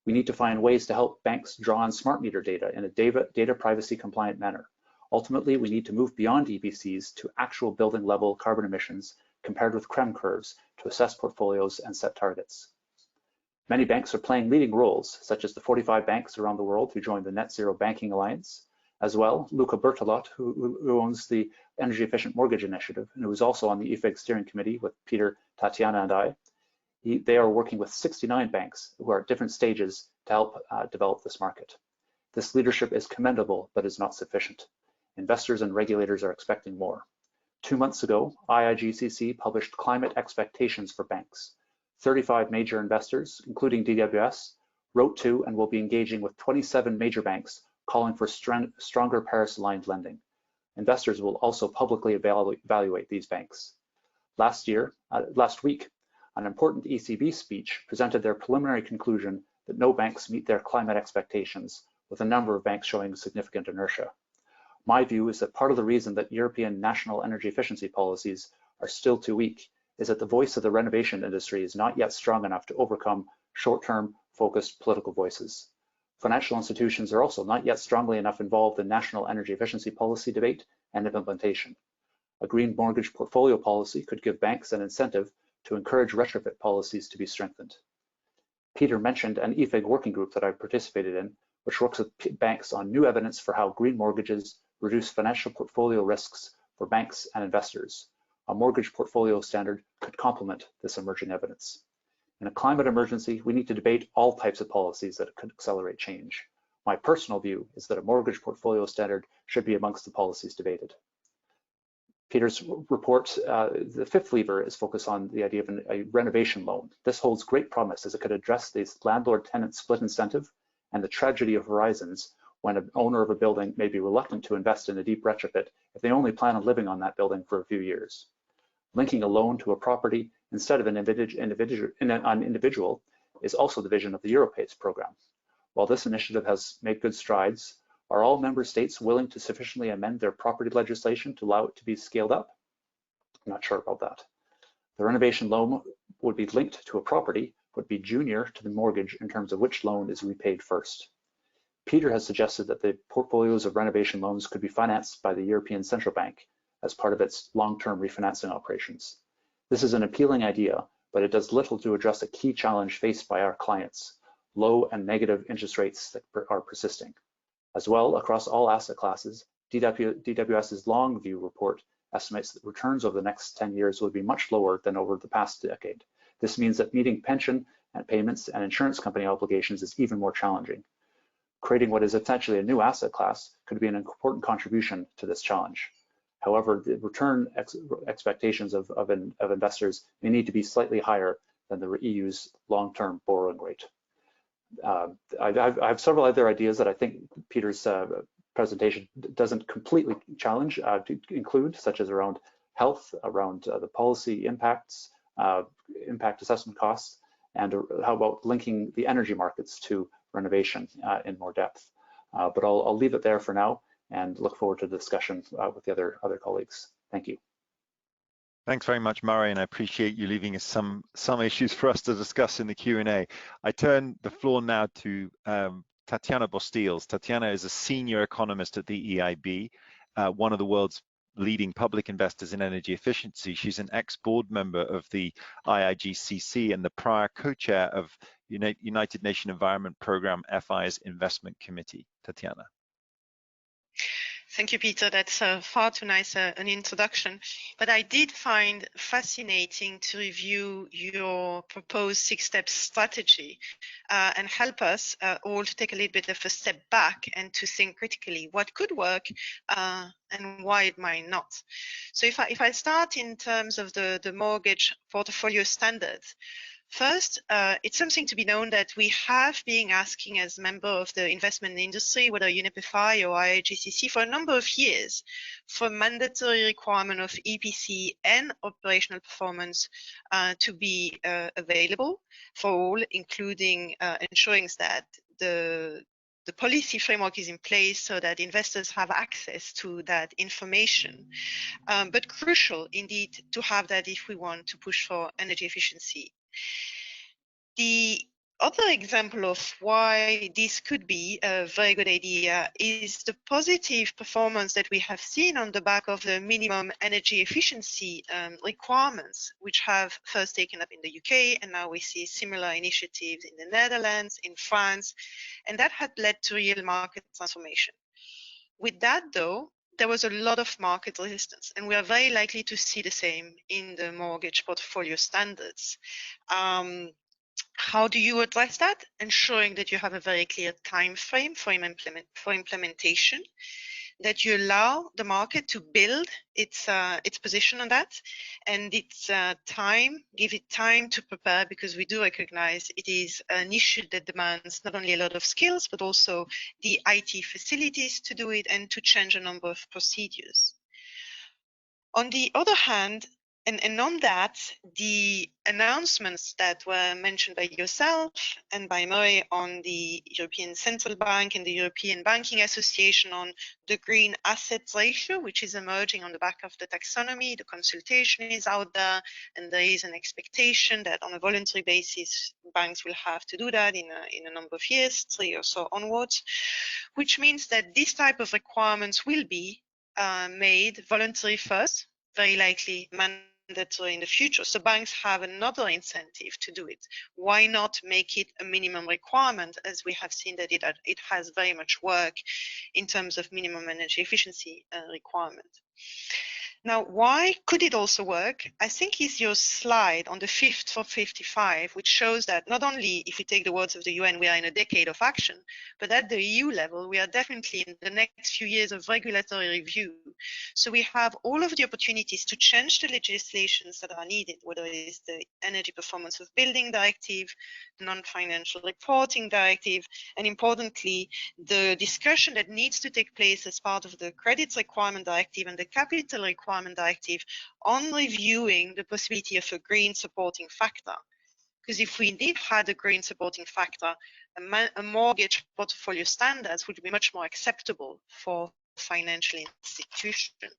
We need to find ways to help banks draw on smart meter data in a data privacy compliant manner. Ultimately, we need to move beyond EPCs to actual building level carbon emissions compared with CRREM curves to assess portfolios and set targets. Many banks are playing leading roles, such as the 45 banks around the world who joined the Net Zero Banking Alliance. As well, Luca Bertolot, who owns the Energy Efficient Mortgage Initiative, and who is also on the EFIG steering committee with Peter, Tatiana, and I. They are working with 69 banks who are at different stages to help develop this market. This leadership is commendable, but is not sufficient. Investors and regulators are expecting more. 2 months ago, IIGCC published climate expectations for banks. 35 major investors, including DWS, wrote to and will be engaging with 27 major banks calling for stronger Paris-aligned lending. Investors will also publicly evaluate these banks. Last week, an important ECB speech presented their preliminary conclusion that no banks meet their climate expectations, with a number of banks showing significant inertia. My view is that part of the reason that European national energy efficiency policies are still too weak is that the voice of the renovation industry is not yet strong enough to overcome short-term focused political voices. Financial institutions are also not yet strongly enough involved in national energy efficiency policy debate and implementation. A green mortgage portfolio policy could give banks an incentive to encourage retrofit policies to be strengthened. Peter mentioned an EFIG working group that I participated in, which works with banks on new evidence for how green mortgages reduce financial portfolio risks for banks and investors. A mortgage portfolio standard could complement this emerging evidence. In a climate emergency, we need to debate all types of policies that could accelerate change. My personal view is that a mortgage portfolio standard should be amongst the policies debated. Peter's report, the fifth lever, is focused on the idea of a renovation loan. This holds great promise as it could address this landlord-tenant split incentive and the tragedy of horizons, when an owner of a building may be reluctant to invest in a deep retrofit if they only plan on living on that building for a few years. Linking a loan to a property instead of an individual is also the vision of the EuroPace program. While this initiative has made good strides, are all member states willing to sufficiently amend their property legislation to allow it to be scaled up? I'm not sure about that. The renovation loan would be linked to a property, but be junior to the mortgage in terms of which loan is repaid first. Peter has suggested that the portfolios of renovation loans could be financed by the European Central Bank as part of its long-term refinancing operations. This is an appealing idea, but it does little to address a key challenge faced by our clients, low and negative interest rates that are persisting. As well, across all asset classes, DWS's long view report estimates that returns over the next 10 years will be much lower than over the past decade. This means that meeting pension and payments and insurance company obligations is even more challenging. Creating what is essentially a new asset class could be an important contribution to this challenge. However, the return expectations of investors may need to be slightly higher than the EU's long-term borrowing rate. I have several other ideas that I think Peter's presentation doesn't completely challenge to include, such as around health, around the policy impacts, impact assessment costs, and how about linking the energy markets to renovation in more depth. But I'll leave it there for now and look forward to the discussion with the other colleagues. Thank you. Thanks very much, Murray, and I appreciate you leaving us some issues for us to discuss in the Q&A. I turn the floor now to Tatiana Bostiels. Tatiana is a senior economist at the EIB, one of the world's leading public investors in energy efficiency. She's an ex-board member of the IIGCC and the prior co-chair of United Nations Environment Programme FI's Investment Committee. Tatiana. Thank you, Peter. That's far too nice an introduction. But I did find fascinating to review your proposed six-step strategy and help us all to take a little bit of a step back and to think critically what could work and why it might not. So if I start in terms of the mortgage portfolio standards, first, it's something to be known that we have been asking as member of the investment industry, whether UNEP-FI or IIGCC, for a number of years for mandatory requirement of EPC and operational performance to be available for all, including ensuring that the policy framework is in place so that investors have access to that information. But crucial indeed to have that if we want to push for energy efficiency. The other example of why this could be a very good idea is the positive performance that we have seen on the back of the minimum energy efficiency requirements, which have first taken up in the UK, and now we see similar initiatives in the Netherlands, in France, and that had led to real market transformation. With that, though, there was a lot of market resistance, and we are very likely to see the same in the mortgage portfolio standards. How do you address that? Ensuring that you have a very clear time frame for implementation, that you allow the market to build its position on that, and its give it time to prepare, because we do recognize it is an issue that demands not only a lot of skills, but also the IT facilities to do it and to change a number of procedures. On the other hand, and on that, the announcements that were mentioned by yourself and by Murray on the European Central Bank and the European Banking Association on the green assets ratio, which is emerging on the back of the taxonomy, the consultation is out there, and there is an expectation that on a voluntary basis, banks will have to do that in a number of years, 3 or so onwards, which means that this type of requirements will be made voluntary first, very likely mandatory in the future. So banks have another incentive to do it. Why not make it a minimum requirement, as we have seen that it has very much work in terms of minimum energy efficiency requirement. Now, why could it also work? I think is your slide on the 5th for 55, which shows that not only if we take the words of the UN, we are in a decade of action, but at the EU level, we are definitely in the next few years of regulatory review. So we have all of the opportunities to change the legislations that are needed, whether it is the Energy Performance of Building Directive, the Non-Financial Reporting Directive, and importantly, the discussion that needs to take place as part of the Credit Requirement Directive and the Capital Requirement Directive on reviewing the possibility of a green supporting factor. Because if we indeed had a green supporting factor, a mortgage portfolio standards would be much more acceptable for financial institutions.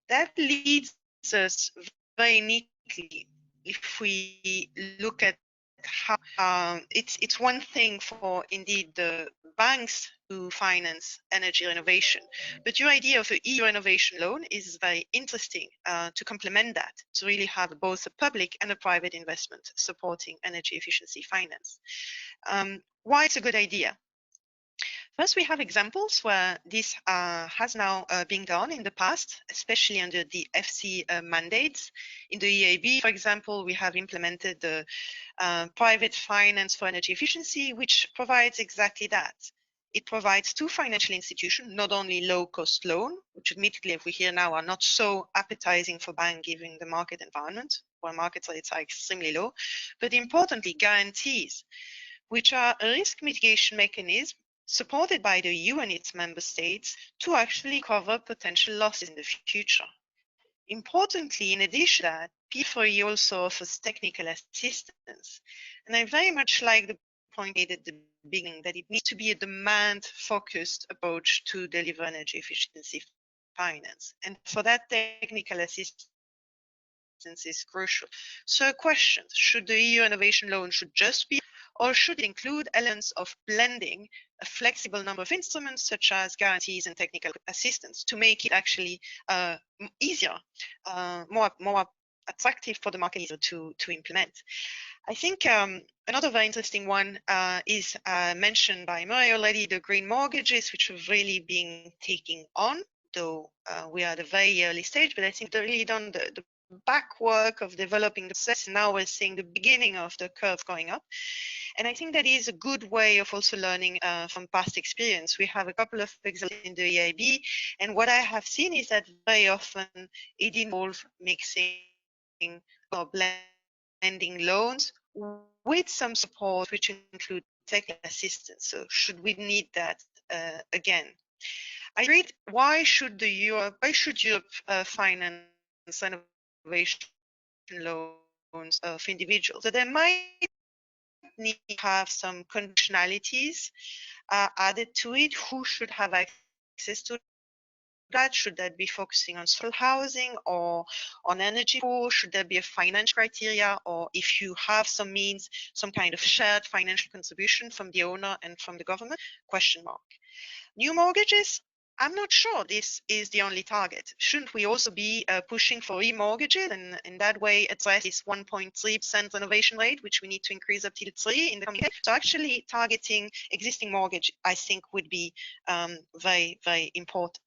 That leads us very neatly, if we look at how it's one thing for indeed the banks to finance energy renovation, but your idea of an EU renovation loan is very interesting to complement that, to really have both a public and a private investment supporting energy efficiency finance. Why it's a good idea? First, we have examples where this has now been done in the past, especially under the FC mandates. In the EIB, for example, we have implemented the private finance for energy efficiency, which provides exactly that. It provides to financial institutions not only low-cost loan, which admittedly, if we hear now, are not so appetizing for banks given the market environment, where market rates are extremely low, but importantly, guarantees, which are a risk mitigation mechanism supported by the EU and its member states to actually cover potential losses in the future. Importantly, in addition to that, P4E also offers technical assistance. And I very much like the point made at the beginning that it needs to be a demand-focused approach to deliver energy efficiency finance. And for that, technical assistance is crucial. So a question, should the EU Innovation Loan should just be, or should it include elements of blending a flexible number of instruments such as guarantees and technical assistance to make it actually easier, more attractive for the market user to implement? I think another very interesting one is mentioned by Murray already, the green mortgages, which have really been taking on, though we are at a very early stage, but I think they've really done the back work of developing the process. Now we're seeing the beginning of the curve going up. And I think that is a good way of also learning from past experience. We have a couple of examples in the EIB, and what I have seen is that very often it involves mixing or blending loans with some support, which include technical assistance. So should we need that again? I read, why should Europe finance renovation loans of individuals? So there might need to have some conditionalities added to it. Who should have access to that? Should that be focusing on social housing or on energy pool? Should there be a financial criteria, or if you have some means, some kind of shared financial contribution from the owner and from the government? Question mark. New mortgages, I'm not sure this is the only target. Shouldn't we also be pushing for remortgages and in that way address this 1.3% renovation rate, which we need to increase up till 3 in the coming years? So actually targeting existing mortgage, I think, would be very, very important.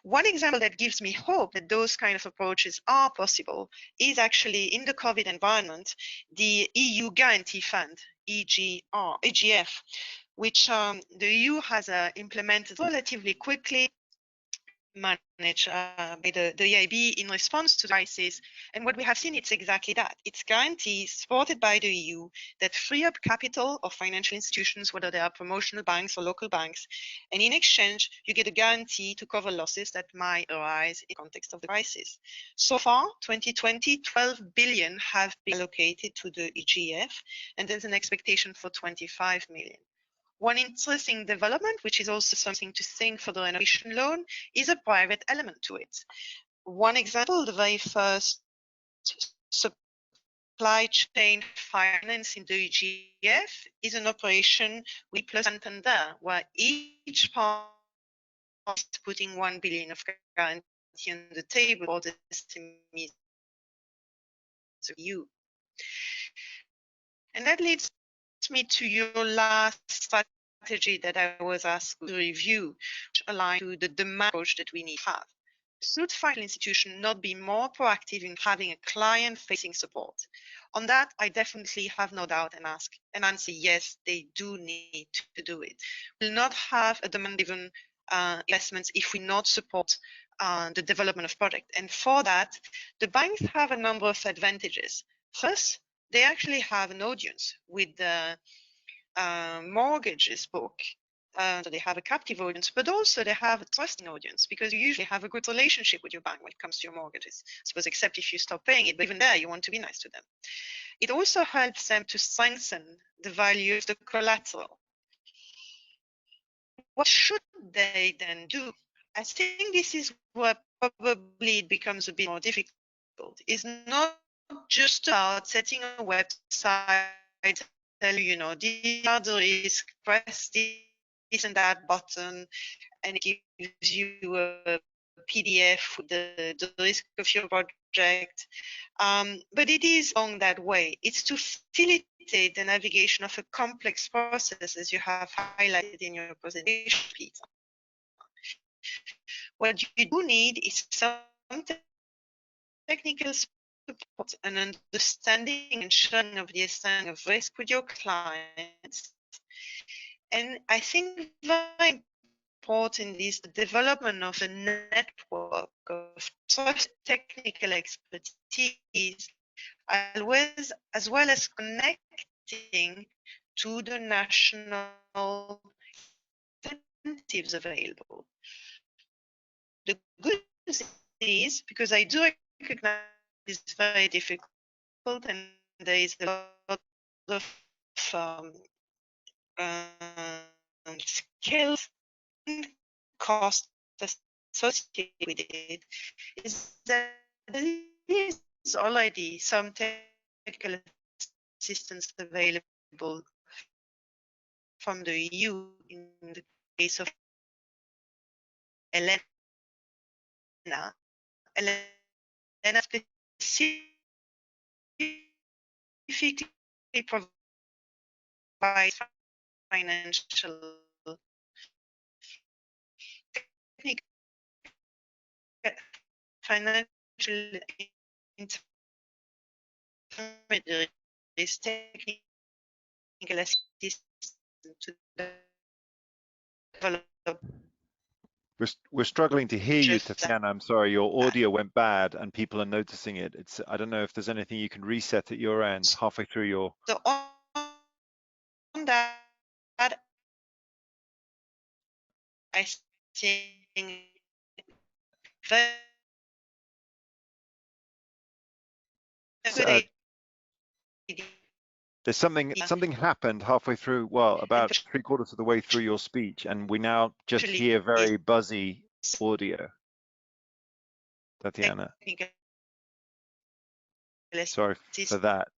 One example that gives me hope that those kind of approaches are possible is actually in the COVID environment, the EU Guarantee Fund, EGF, which the EU has implemented relatively quickly, managed by the EIB in response to the crisis. And what we have seen, it's exactly that. It's guarantees supported by the EU that free up capital of financial institutions, whether they are promotional banks or local banks. And in exchange, you get a guarantee to cover losses that might arise in the context of the crisis. So far, 2020, 12 billion have been allocated to the EGF, and there's an expectation for 25 million. One interesting development, which is also something to think for the renovation loan, is a private element to it. One example, the very first supply chain finance in the EGF is an operation with Plus Santander, where each part is putting 1 billion of guarantee on the table for the SMEs of you. And that leads me to your last strategy that I was asked to review, which aligns to the demand approach that we need to have. should financial institution not be more proactive in having a client-facing support? On that, I definitely have no doubt and answer yes, they do need to do it. We'll not have a demand-driven investments if we not support the development of project. And for that, the banks have a number of advantages. First, they actually have an audience with the mortgages book. So they have a captive audience, but also they have a trusting audience because you usually have a good relationship with your bank when it comes to your mortgages. I suppose except if you stop paying it, but even there you want to be nice to them. It also helps them to strengthen the value of the collateral. What should they then do? I think this is where probably it becomes a bit more difficult. It's not just about setting a website, tell you, these are the risks, press this and that button, and it gives you a PDF with the risk of your project. But it is along that way. It's to facilitate the navigation of a complex process, as you have highlighted in your presentation, Peter. What you do need is some technical support and understanding and sharing of the understanding of risk with your clients. And I think very important is the development of a network of trust technical expertise, as well as connecting to the national incentives available. The good news is, because I do recognize it's very difficult and there is a lot of skills and cost associated with it, is that there is already some technical assistance available from the EU in the case of Elena. Elena specifically provides financial intermediaries, technical assistance to develop. We're struggling to hear you, Tatiana. I'm sorry, your audio went bad and people are noticing it. I don't know if there's anything you can reset at your end halfway through your. So on that, I think There's something happened halfway through, well, about 3/4 of the way through your speech, and we now just hear very buzzy audio. Tatiana, sorry for that.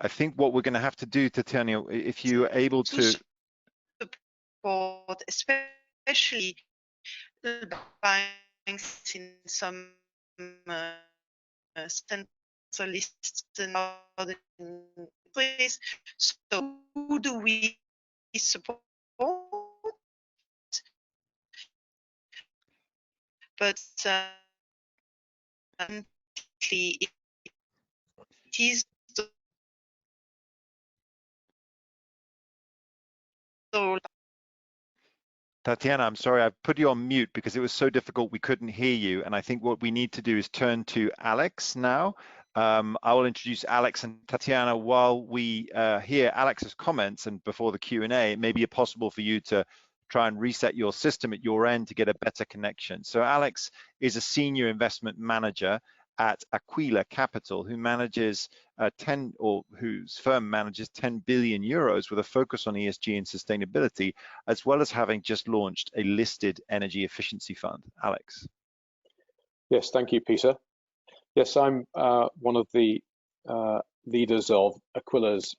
I think what we're going to have to do, Tatiana, if you're able to support, especially the banks in some central Eastern countries. So who do we support? But it is the Tatiana, I'm sorry, I've put you on mute because it was so difficult we couldn't hear you. And I think what we need to do is turn to Alex now. I will introduce Alex and Tatiana while we hear Alex's comments, and before the Q&A, it may be possible for you to try and reset your system at your end to get a better connection. So Alex is a senior investment manager at Aquila Capital, who manages whose firm manages 10 billion euros with a focus on ESG and sustainability, as well as having just launched a listed energy efficiency fund. Alex. Yes, thank you, Peter. Yes, I'm one of the leaders of Aquila's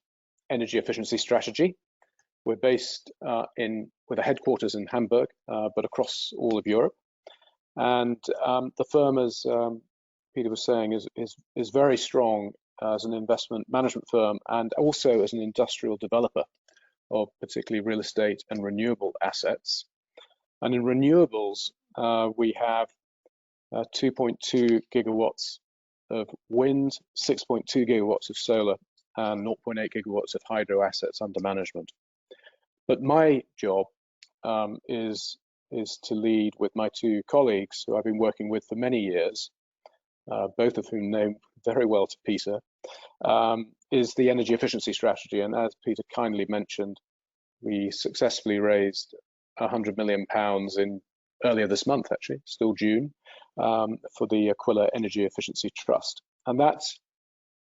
energy efficiency strategy. We're based with a headquarters in Hamburg, but across all of Europe. And the firm, as Peter was saying, is very strong as an investment management firm and also as an industrial developer of particularly real estate and renewable assets. And in renewables, we have 2.2 gigawatts of wind, 6.2 gigawatts of solar, and 0.8 gigawatts of hydro assets under management. But my job is to lead with my two colleagues who I've been working with for many years, both of whom know very well to Peter, is the energy efficiency strategy. And as Peter kindly mentioned, we successfully raised £100 million earlier this month, actually, still June, for the Aquila Energy Efficiency Trust. And that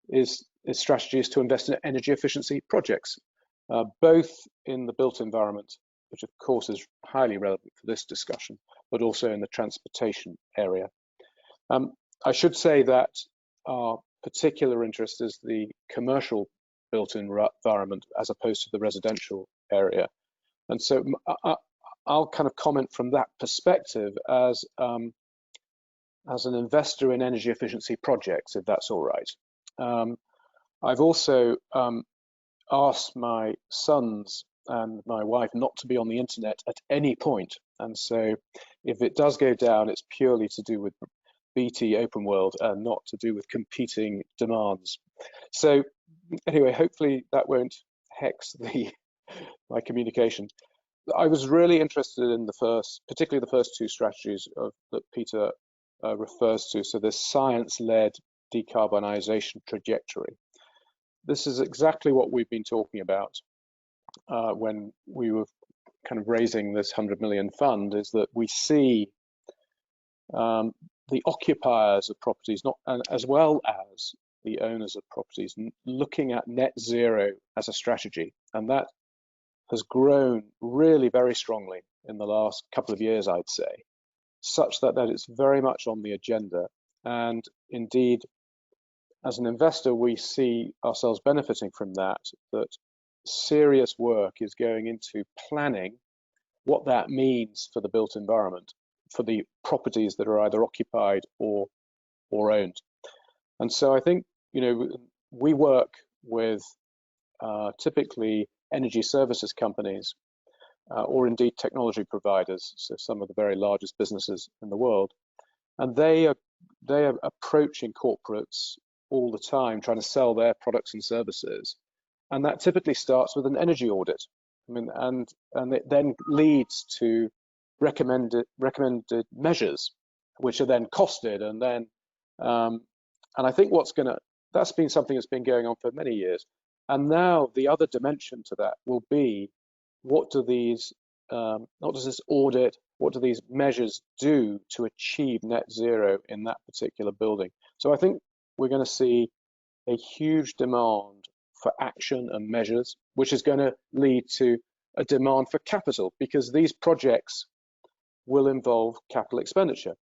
its strategy is to invest in energy efficiency projects, both in the built environment, which of course is highly relevant for this discussion, but also in the transportation area. I should say that our particular interest is the commercial built environment as opposed to the residential area. And so I'll kind of comment from that perspective as an investor in energy efficiency projects, if that's all right. I've also asked my sons and my wife not to be on the internet at any point. And so if it does go down, it's purely to do with BT Open World and not to do with competing demands. So anyway, hopefully that won't hex my communication. I was really interested in particularly the first two strategies that Peter refers to. So this science-led decarbonization trajectory. This is exactly what we've been talking about when we were kind of raising this 100 million fund, is that we see the occupiers of properties, as well as the owners of properties, looking at net zero as a strategy. And that has grown really very strongly in the last couple of years, I'd say, such that it's very much on the agenda. And indeed, as an investor, we see ourselves benefiting from that serious work is going into planning what that means for the built environment, for the properties that are either occupied or owned. And so I think, we work with typically energy services companies or indeed technology providers, so some of the very largest businesses in the world. And they are approaching corporates all the time, trying to sell their products and services. And that typically starts with an energy audit. I mean, and it then leads to recommended measures, which are then costed. And then, and I think that's been something that's been going on for many years. And now the other dimension to that will be, what does this audit, what do these measures do to achieve net zero in that particular building? So I think we're going to see a huge demand for action and measures, which is going to lead to a demand for capital, because these projects will involve capital expenditure.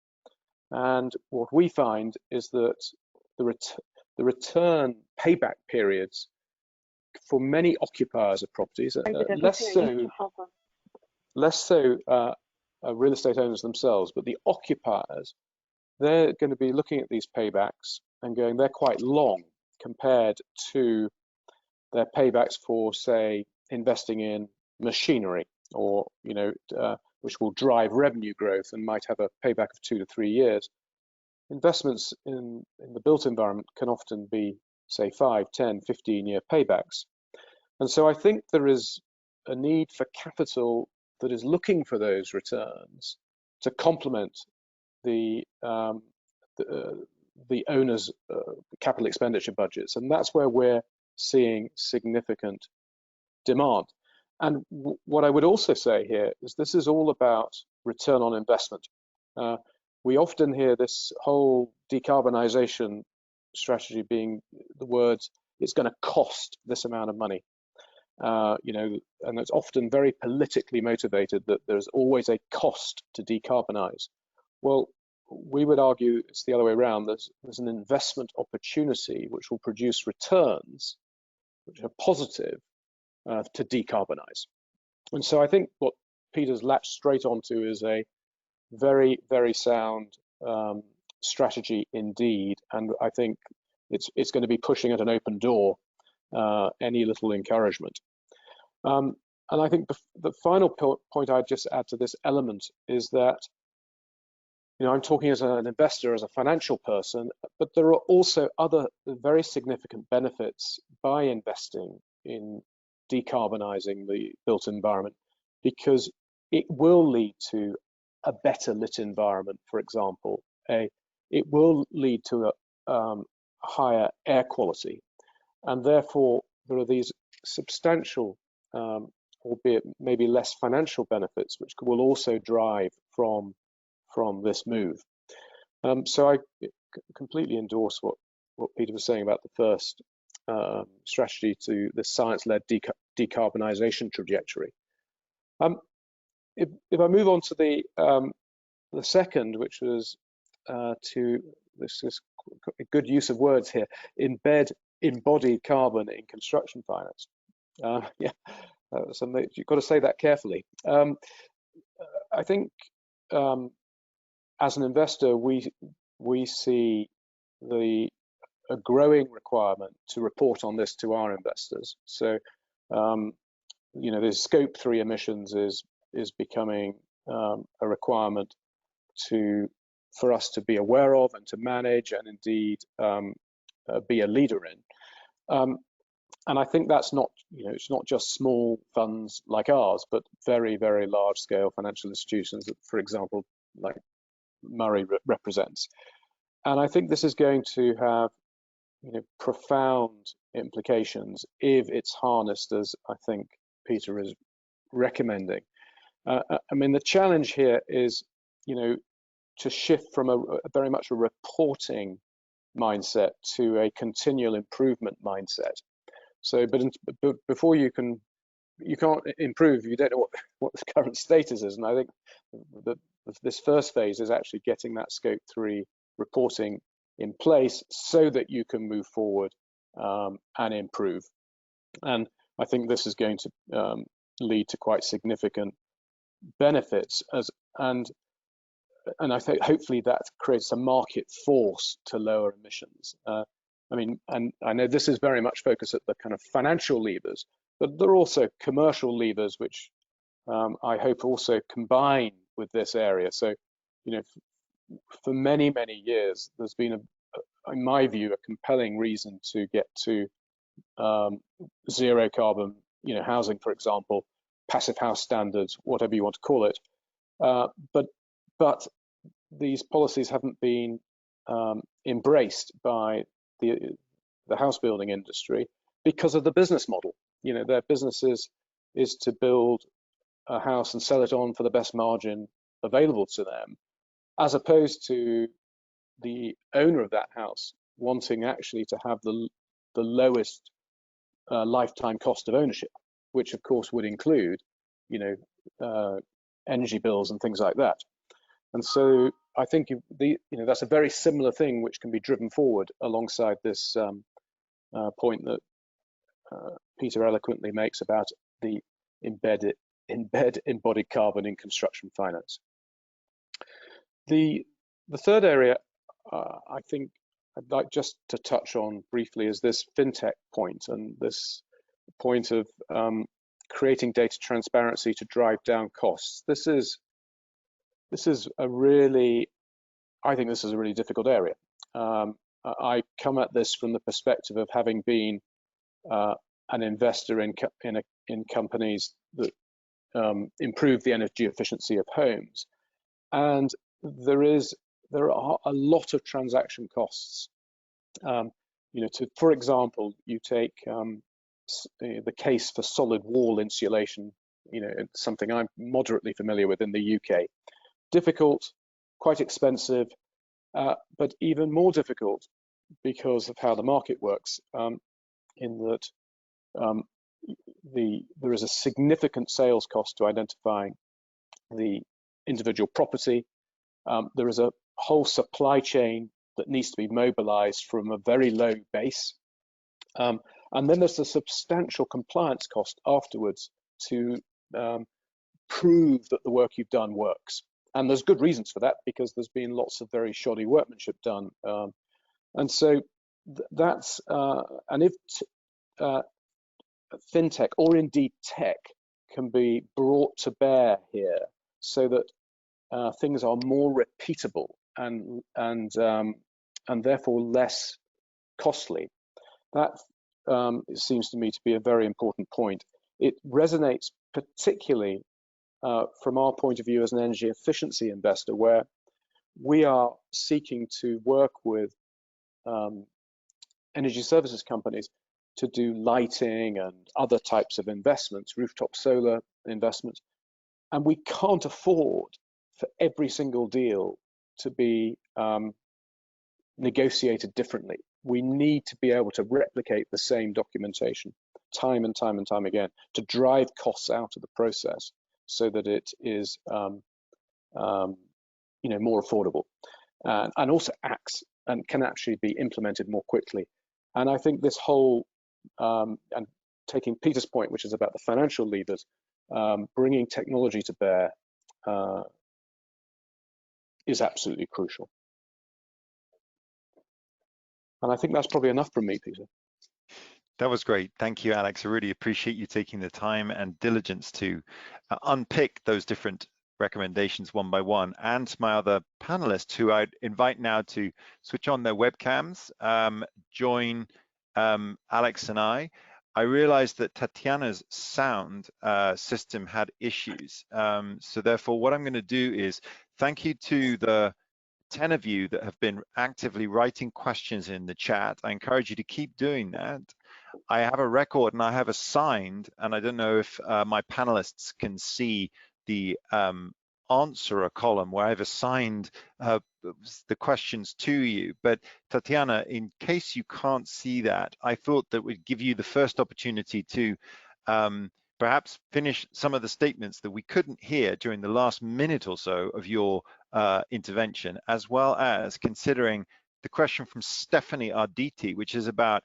And what we find is that the return payback periods for many occupiers of properties, less so real estate owners themselves, but the occupiers, they're going to be looking at these paybacks and going, they're quite long compared to their paybacks for, say, investing in machinery, or which will drive revenue growth and might have a payback of 2 to 3 years. Investments in the built environment can often be, say, 5, 10, 15-year paybacks. And so I think there is a need for capital that is looking for those returns to complement the owners' capital expenditure budgets. And that's where we're seeing significant demand. And what I would also say here is this is all about return on investment. We often hear this whole decarbonization strategy being the words, it's going to cost this amount of money. And it's often very politically motivated, that there's always a cost to decarbonize. Well, we would argue it's the other way around. There's an investment opportunity which will produce returns which are positive to decarbonize. And so I think what Peter's latched straight onto is a very, very sound strategy indeed. And I think it's going to be pushing at an open door any little encouragement. And I think the final point I'd just add to this element is that I'm talking as an investor, as a financial person, but there are also other very significant benefits by investing in decarbonizing the built environment, because it will lead to a better lit environment, for example. It will lead to a higher air quality, and therefore there are these substantial, albeit maybe less financial benefits, which will also drive from this move. So I completely endorse what Peter was saying about the first strategy to the science-led decarbonization trajectory. If I move on to the second, which was this is a good use of words here, embed embodied carbon in construction finance. Yeah, so you've got to say that carefully. I think as an investor, we see a growing requirement to report on this to our investors. So, the Scope 3 emissions is becoming a requirement for us to be aware of and to manage, and indeed be a leader in. And I think that's not, it's not just small funds like ours, but very, very large scale financial institutions that, for example, like Murray represents. And I think this is going to have profound implications if it's harnessed as I think Peter is recommending. I mean, the challenge here is, to shift from a very much a reporting mindset to a continual improvement mindset. So, but before you can't improve, you don't know what the current status is. And I think that this first phase is actually getting that Scope 3 reporting in place so that you can move forward and improve. And I think this is going to lead to quite significant benefits, and I think hopefully that creates a market force to lower emissions. I mean, and I know this is very much focused at the kind of financial levers, but there are also commercial levers which I hope also combine with this area. So, for many, many years, there's been, in my view, a compelling reason to get to zero carbon, housing, for example, passive house standards, whatever you want to call it. But these policies haven't been embraced by the house building industry because of the business model. Their business is to build a house and sell it on for the best margin available to them, as opposed to the owner of that house wanting actually to have the lowest lifetime cost of ownership, which of course would include, energy bills and things like that. And so I think that's a very similar thing which can be driven forward alongside this point that Peter eloquently makes about the embed embodied carbon in construction finance. The third area I think I'd like just to touch on briefly is this fintech point, and this point of creating data transparency to drive down costs. This is a really, I think this is a really difficult area. I come at this from the perspective of having been an investor in companies that improve the energy efficiency of homes, and there are a lot of transaction costs. For example, you take the case for solid wall insulation. It's something I'm moderately familiar with in the UK. Difficult, quite expensive, but even more difficult because of how the market works, in that there is a significant sales cost to identifying the individual property. There is a whole supply chain that needs to be mobilized from a very low base. And then there's a substantial compliance cost afterwards to prove that the work you've done works. And there's good reasons for that, because there's been lots of very shoddy workmanship done. And so that's, and if fintech or indeed tech can be brought to bear here, so that things are more repeatable and therefore less costly. That it seems to me to be a very important point. It resonates particularly from our point of view as an energy efficiency investor, where we are seeking to work with energy services companies to do lighting and other types of investments, rooftop solar investments. And we can't afford for every single deal to be negotiated differently. We need to be able to replicate the same documentation time and time and time again to drive costs out of the process so that it is more affordable and also acts and can actually be implemented more quickly. And I think this whole, and taking Peter's point, which is about the financial levers, bringing technology to bear is absolutely crucial. And I think that's probably enough from me, Peter. That was great. Thank you, Alex. I really appreciate you taking the time and diligence to unpick those different recommendations one by one. And to my other panelists, who I'd invite now to switch on their webcams, join Alex and I realized that Tatiana's sound system had issues. So therefore, what I'm going to do is thank you to the 10 of you that have been actively writing questions in the chat. I encourage you to keep doing that. I have a record and I have assigned, and I don't know if my panelists can see the answer column where I've assigned the questions to you. But Tatiana, in case you can't see that, I thought that would give you the first opportunity to perhaps finish some of the statements that we couldn't hear during the last minute or so of your intervention, as well as considering the question from Stephanie Arditi, which is about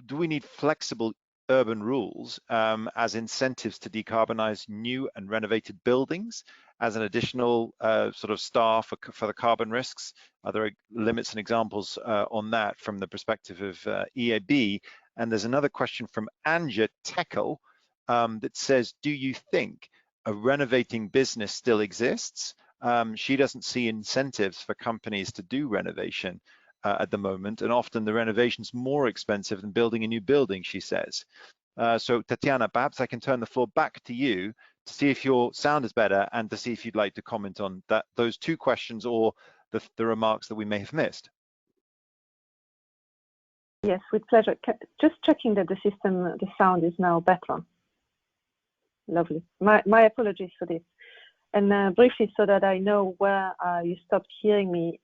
do we need flexible urban rules as incentives to decarbonize new and renovated buildings as an additional sort of star for the carbon risks? Are there limits and examples on that from the perspective of EAB? And there's another question from Anja Tekel that says, do you think a renovating business still exists? She doesn't see incentives for companies to do renovation at the moment, and often the renovation's more expensive than building a new building, she says. So Tatiana, perhaps I can turn the floor back to you to see if your sound is better and to see if you'd like to comment on those two questions or the remarks that we may have missed. Yes, with pleasure. Just checking that the sound is now better. Lovely. My apologies for this. And briefly, so that I know where you stopped hearing me,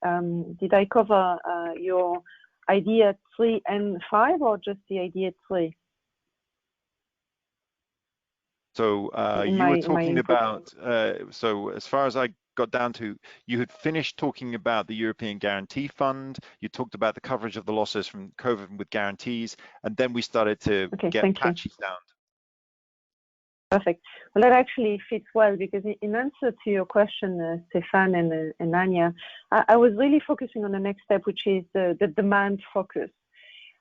did I cover your idea 3 and 5 or just the idea 3? So you were talking about, so as far as I got down to, you had finished talking about the European Guarantee Fund, you talked about the coverage of the losses from COVID with guarantees, and then we started to get patchy sound. Perfect. Well, that actually fits well, because in answer to your question, Stefan and Anya, I was really focusing on the next step, which is the demand focus.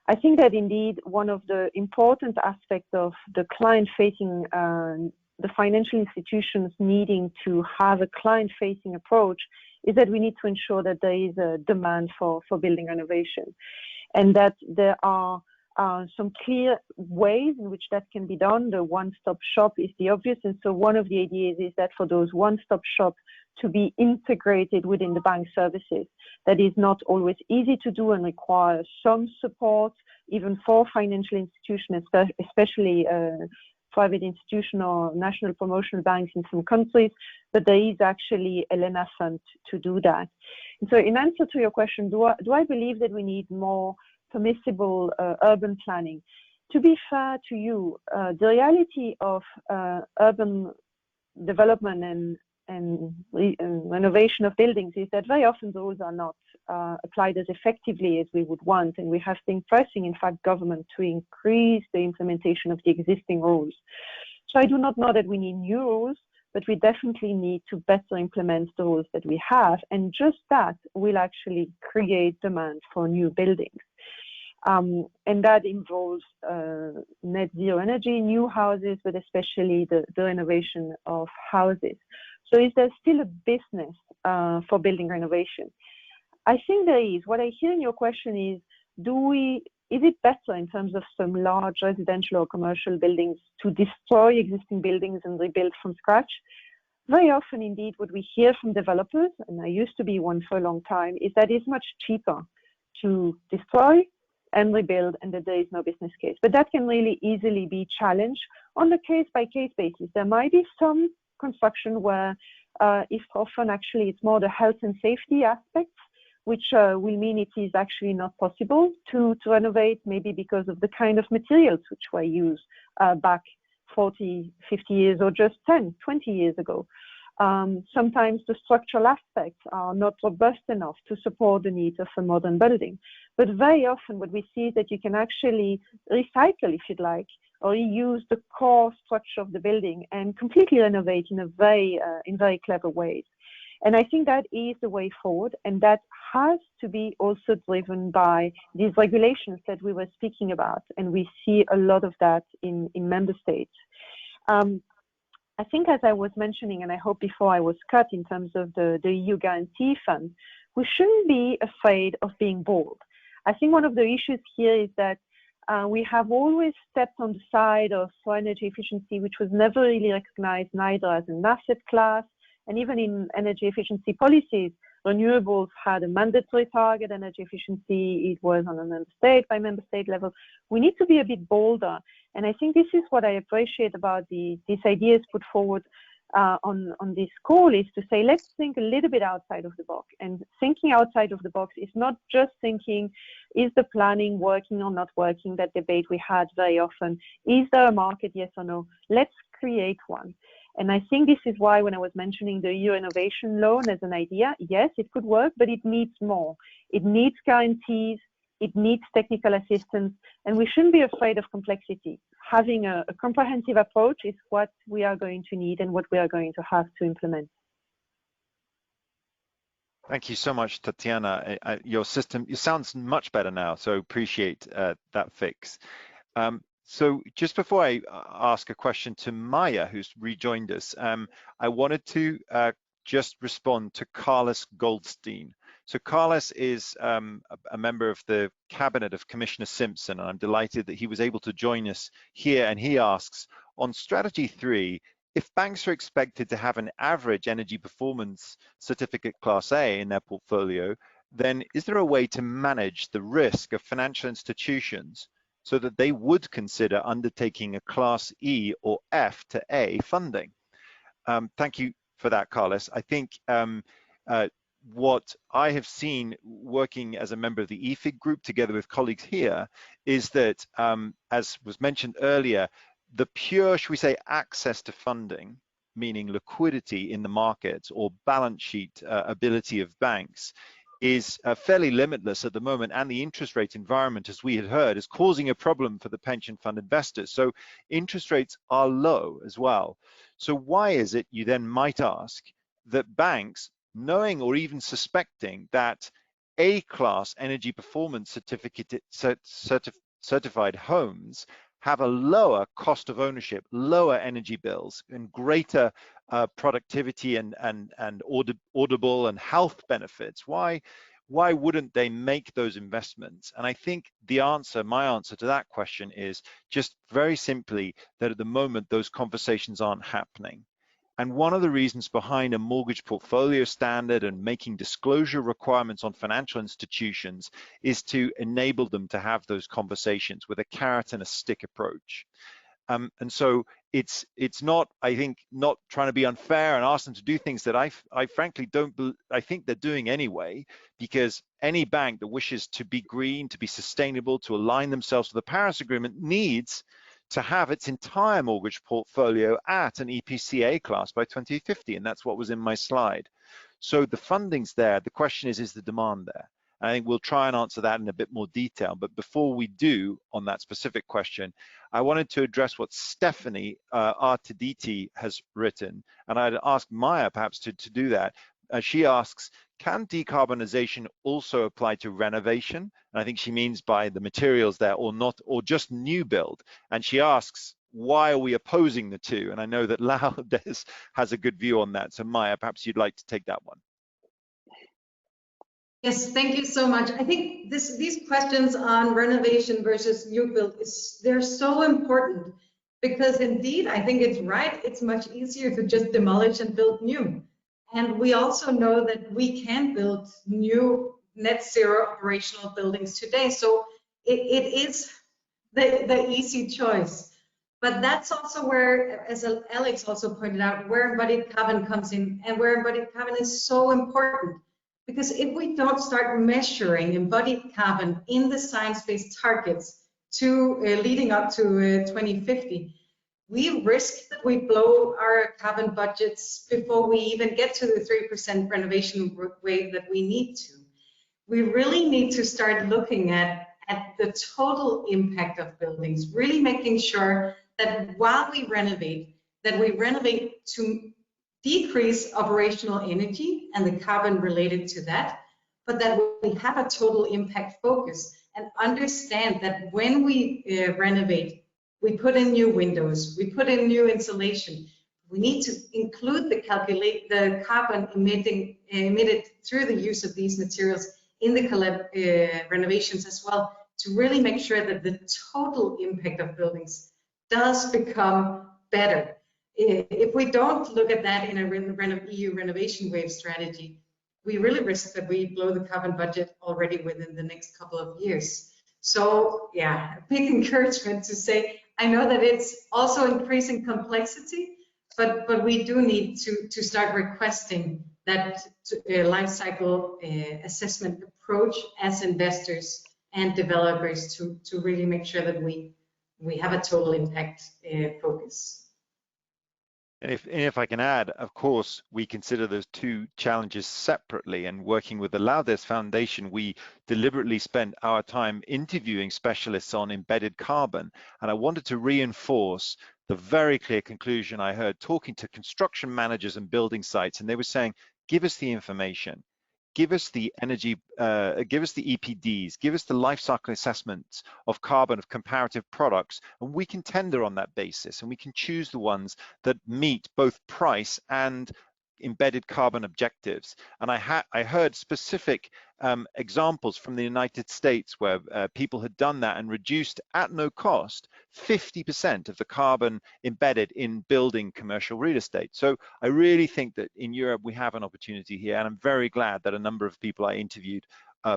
I think that indeed one of the important aspects of the client-facing, the financial institutions needing to have a client-facing approach is that we need to ensure that there is a demand for building renovation, and that there are some clear ways in which that can be done. The one-stop shop is the obvious, and so one of the ideas is that for those one-stop shops to be integrated within the bank services. That is not always easy to do and requires some support, even for financial institutions, especially private institutional national promotional banks in some countries, but there is actually a Elena fund to do that. And so in answer to your question, do I believe that we need more permissible urban planning? To be fair to you, the reality of urban development and renovation of buildings is that very often those are not applied as effectively as we would want, and we have been pressing, in fact, government to increase the implementation of the existing rules. So I do not know that we need new rules, but we definitely need to better implement the rules that we have, and just that will actually create demand for new buildings. And that involves net zero energy, new houses, but especially the renovation of houses. So is there still a business for building renovation? I think there is. What I hear in your question is, is it better in terms of some large residential or commercial buildings to destroy existing buildings and rebuild from scratch? Very often, indeed, what we hear from developers, and I used to be one for a long time, is that it's much cheaper to destroy and rebuild, and that there is no business case. But that can really easily be challenged on a case-by-case basis. There might be some construction where, if often actually it's more the health and safety aspects, which will mean it is actually not possible to renovate, maybe because of the kind of materials which were used back 40, 50 years or just 10, 20 years ago. Sometimes the structural aspects are not robust enough to support the needs of a modern building. But very often what we see is that you can actually recycle, if you'd like, or reuse the core structure of the building and completely renovate in very clever ways. And I think that is the way forward, and that has to be also driven by these regulations that we were speaking about, and we see a lot of that in member states. I think, as I was mentioning, and I hope before I was cut in terms of the EU Guarantee Fund, we shouldn't be afraid of being bold. I think one of the issues here is that we have always stepped on the side of energy efficiency, which was never really recognized neither as an asset class, and even in energy efficiency policies, renewables had a mandatory target, energy efficiency, it was on a member state level. We need to be a bit bolder. And I think this is what I appreciate about these ideas put forward on this call, is to say, let's think a little bit outside of the box. And thinking outside of the box is not just thinking, is the planning working or not working? That debate we had very often. Is there a market, yes or no? Let's create one. And I think this is why when I was mentioning the EU Renovation Loan as an idea, yes, it could work, but it needs more. It needs guarantees, it needs technical assistance, and we shouldn't be afraid of complexity. Having a comprehensive approach is what we are going to need and what we are going to have to implement. Thank you so much, Tatiana. Your sounds much better now, so appreciate that fix. So just before I ask a question to Maya, who's rejoined us, I wanted to just respond to Carlos Goldstein. So Carlos is a member of the cabinet of Commissioner Simpson, and I'm delighted that he was able to join us here. And he asks, on strategy 3, if banks are expected to have an average energy performance certificate class A in their portfolio, then is there a way to manage the risk of financial institutions so that they would consider undertaking a class E or F to A funding? Thank you for that, Carlos. I think what I have seen working as a member of the EFIG group together with colleagues here is that, as was mentioned earlier, the pure, should we say, access to funding, meaning liquidity in the markets or balance sheet ability of banks, is fairly limitless at the moment, and the interest rate environment, as we had heard, is causing a problem for the pension fund investors. So interest rates are low as well. So why is it, you then might ask, that banks, knowing or even suspecting that A-class energy performance certified homes have a lower cost of ownership, lower energy bills, and greater productivity and audible and health benefits? Why wouldn't they make those investments? And I think the answer, my answer to that question, is just very simply that at the moment those conversations aren't happening. And one of the reasons behind a mortgage portfolio standard and making disclosure requirements on financial institutions is to enable them to have those conversations with a carrot and a stick approach. And so it's not, I think, not trying to be unfair and ask them to do things that I frankly I think they're doing anyway, because any bank that wishes to be green, to be sustainable, to align themselves with the Paris Agreement needs to have its entire mortgage portfolio at an EPC A class by 2050, and that's what was in my slide. So the funding's there. The question is the demand there? And I think we'll try and answer that in a bit more detail. But before we do on that specific question, I wanted to address what Stephanie Artiditi has written, and I'd ask Maya perhaps to do that. She asks, can decarbonization also apply to renovation? And I think she means by the materials there, or not, or just new build. And she asks, why are we opposing the two? And I know that Laudes has a good view on that. So Maya, perhaps you'd like to take that one. Yes, thank you so much. I think these questions on renovation versus new build, they're so important, because indeed, I think it's right. It's much easier to just demolish and build new. And we also know that we can build new net zero operational buildings today. So it is the easy choice. But that's also where, as Alex also pointed out, where embodied carbon comes in, and where embodied carbon is so important. Because if we don't start measuring embodied carbon in the science-based targets to leading up to 2050, we risk that we blow our carbon budgets before we even get to the 3% renovation rate that we need to. We really need to start looking at the total impact of buildings, really making sure that while we renovate, to decrease operational energy and the carbon related to that, but that we have a total impact focus and understand that when we renovate, we put in new windows, we put in new insulation. We need to include the carbon emitted through the use of these materials in the renovations as well, to really make sure that the total impact of buildings does become better. If we don't look at that in a EU renovation wave strategy, we really risk that we blow the carbon budget already within the next couple of years. So yeah, a big encouragement to say, I know that it's also increasing complexity, but we do need to start requesting that life cycle assessment approach as investors and developers to really make sure that we have a total impact focus. And if I can add, of course, we consider those two challenges separately, and working with the Laudes Foundation, we deliberately spent our time interviewing specialists on embedded carbon. And I wanted to reinforce the very clear conclusion I heard talking to construction managers and building sites, and they were saying, give us the information. Give us the energy, give us the EPDs, give us the life cycle assessments of carbon of comparative products, and we can tender on that basis, and we can choose the ones that meet both price and embedded carbon objectives. And I heard specific examples from the United States where people had done that and reduced at no cost 50% of the carbon embedded in building commercial real estate. So I really think that in Europe we have an opportunity here, and I'm very glad that a number of people I interviewed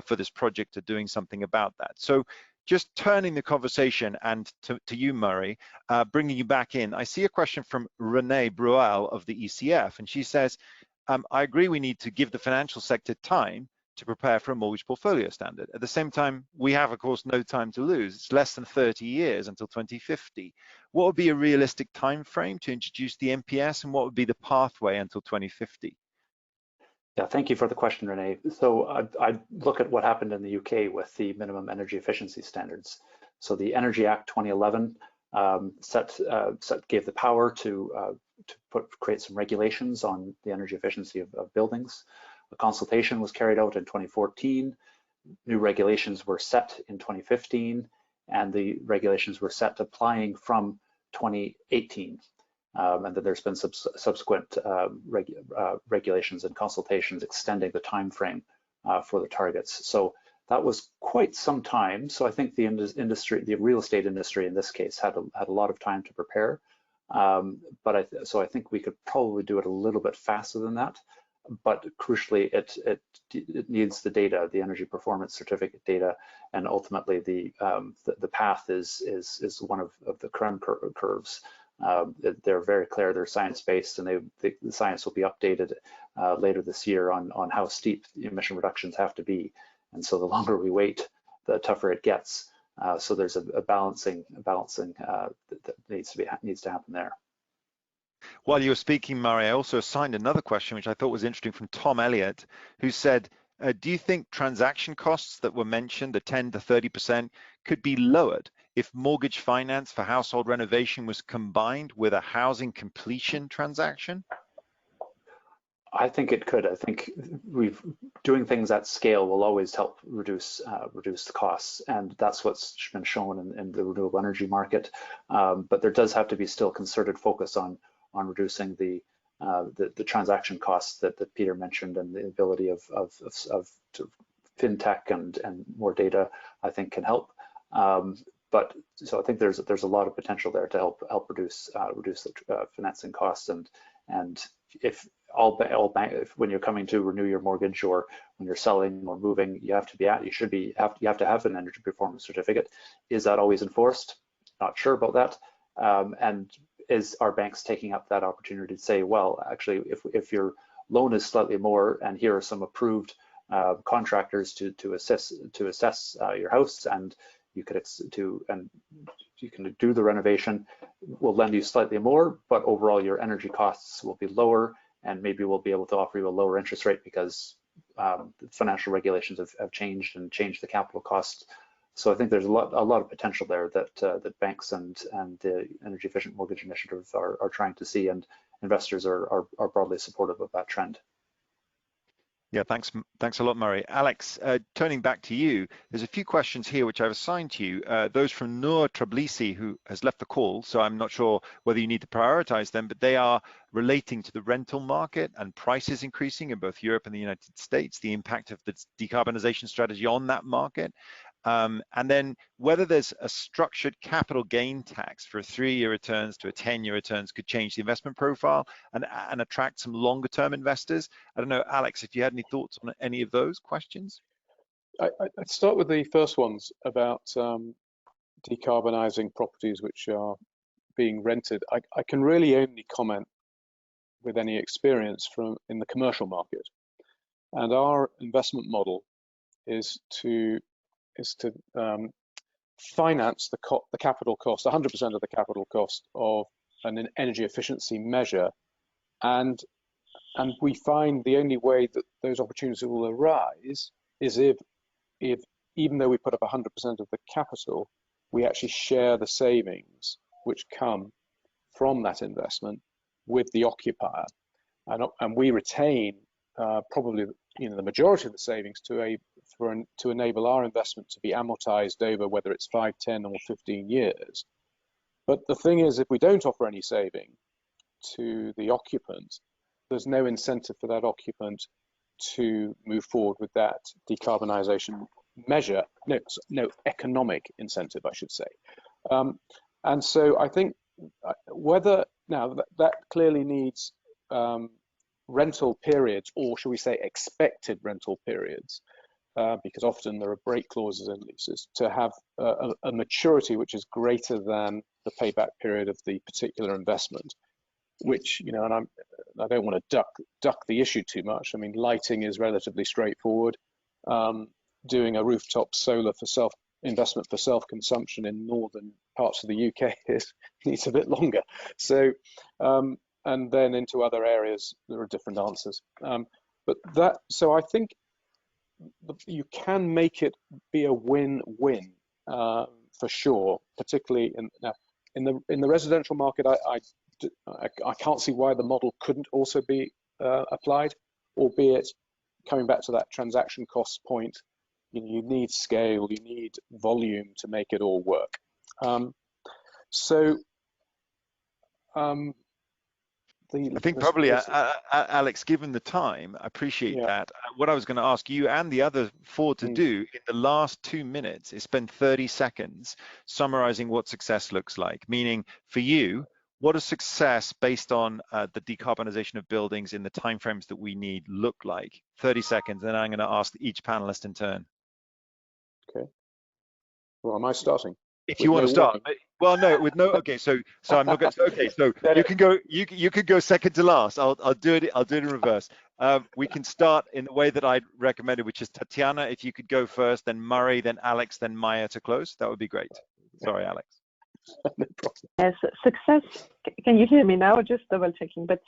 for this project are doing something about that. So just turning the conversation and to you, Murray, bringing you back in, I see a question from Renee Bruel of the ECF, and she says, I agree we need to give the financial sector time to prepare for a mortgage portfolio standard. At the same time, we have, of course, no time to lose. It's less than 30 years until 2050. What would be a realistic time frame to introduce the MPS, and what would be the pathway until 2050? Yeah, thank you for the question, Renee. So I look at what happened in the UK with the minimum energy efficiency standards. So the Energy Act 2011 gave the power to create some regulations on the energy efficiency of buildings. A consultation was carried out in 2014. New regulations were set in 2015, and the regulations were set applying from 2018. And then there's been subsequent regulations and consultations extending the time frame for the targets. So that was quite some time. So I think the industry, the real estate industry in this case, had a lot of time to prepare. So I think we could probably do it a little bit faster than that. But crucially, it needs the data, the energy performance certificate data, and ultimately the path is one of the current curves. They're very clear, they're science-based, and the science will be updated later this year on how steep the emission reductions have to be. And so the longer we wait, the tougher it gets. So there's a balancing that needs to happen there. While you were speaking, Murray, I also assigned another question, which I thought was interesting, from Tom Elliott, who said, do you think transaction costs that were mentioned, the 10 to 30%, could be lowered if mortgage finance for household renovation was combined with a housing completion transaction? I think it could. I think doing things at scale will always help reduce the costs, and that's what's been shown in the renewable energy market. But there does have to be still concerted focus on reducing the transaction costs that Peter mentioned, and the ability of fintech and more data, I think, can help. But so I think there's a lot of potential there to help reduce the financing costs, and if when you're coming to renew your mortgage, or when you're selling or moving, you have to have an energy performance certificate. Is that always enforced? Not sure about that. And are banks taking up that opportunity to say, well, actually, if your loan is slightly more, and here are some approved contractors to assess your house, and you can do the renovation, we'll lend you slightly more, but overall your energy costs will be lower, and maybe we'll be able to offer you a lower interest rate because the financial regulations have changed the capital costs. So I think there's a lot of potential there that banks and the Energy Efficient Mortgage Initiative are trying to see, and investors are broadly supportive of that trend. Yeah, thanks a lot, Murray. Alex, turning back to you, there's a few questions here which I've assigned to you. Those from Noor Trablisi, who has left the call, so I'm not sure whether you need to prioritize them, but they are relating to the rental market and prices increasing in both Europe and the United States, the impact of the decarbonization strategy on that market, and then whether there's a structured capital gain tax for 3-year returns to a 10-year returns could change the investment profile and attract some longer term investors. I don't know, Alex, if you had any thoughts on any of those questions. I'd start with the first ones about decarbonizing properties which are being rented. I can really only comment with any experience in the commercial market, and our investment model is to finance the capital cost, 100% of the capital cost of an energy efficiency measure, and we find the only way that those opportunities will arise is if even though we put up 100% of the capital, we actually share the savings which come from that investment with the occupier, and we retain probably the majority of the savings to enable our investment to be amortized over whether it's 5, 10, or 15 years. But the thing is, if we don't offer any saving to the occupant, there's no incentive for that occupant to move forward with that decarbonization measure. No economic incentive, I should say. And so I think whether now that clearly needs rental periods, or should we say expected rental periods, because often there are break clauses in leases, to have a maturity which is greater than the payback period of the particular investment, which, and I don't want to duck the issue too much. I mean, lighting is relatively straightforward. Doing a rooftop solar for investment for self-consumption in northern parts of the UK needs a bit longer. So, and then into other areas, there are different answers. So I think you can make it be a win-win for sure, particularly in the residential market. I can't see why the model couldn't also be applied, albeit coming back to that transaction cost point, you need scale, you need volume to make it all work. I think probably, Alex, given the time, I appreciate that. What I was going to ask you and the other 4 to do in the last 2 minutes is spend 30 seconds summarizing what success looks like. Meaning, for you, what does success based on the decarbonization of buildings in the timeframes that we need look like? 30 seconds, and I'm going to ask each panelist in turn. Okay. Well, am I starting? If you want to start, well, no, with no. Okay, so I'm not going. Okay, so you can go. You can go second to last. I'll do it. I'll do it in reverse. We can start in the way that I recommended, which is Tatiana. If you could go first, then Murray, then Alex, then Maya to close. That would be great. Sorry, Alex. No problem. Yes, success. Can you hear me now? Just double checking. But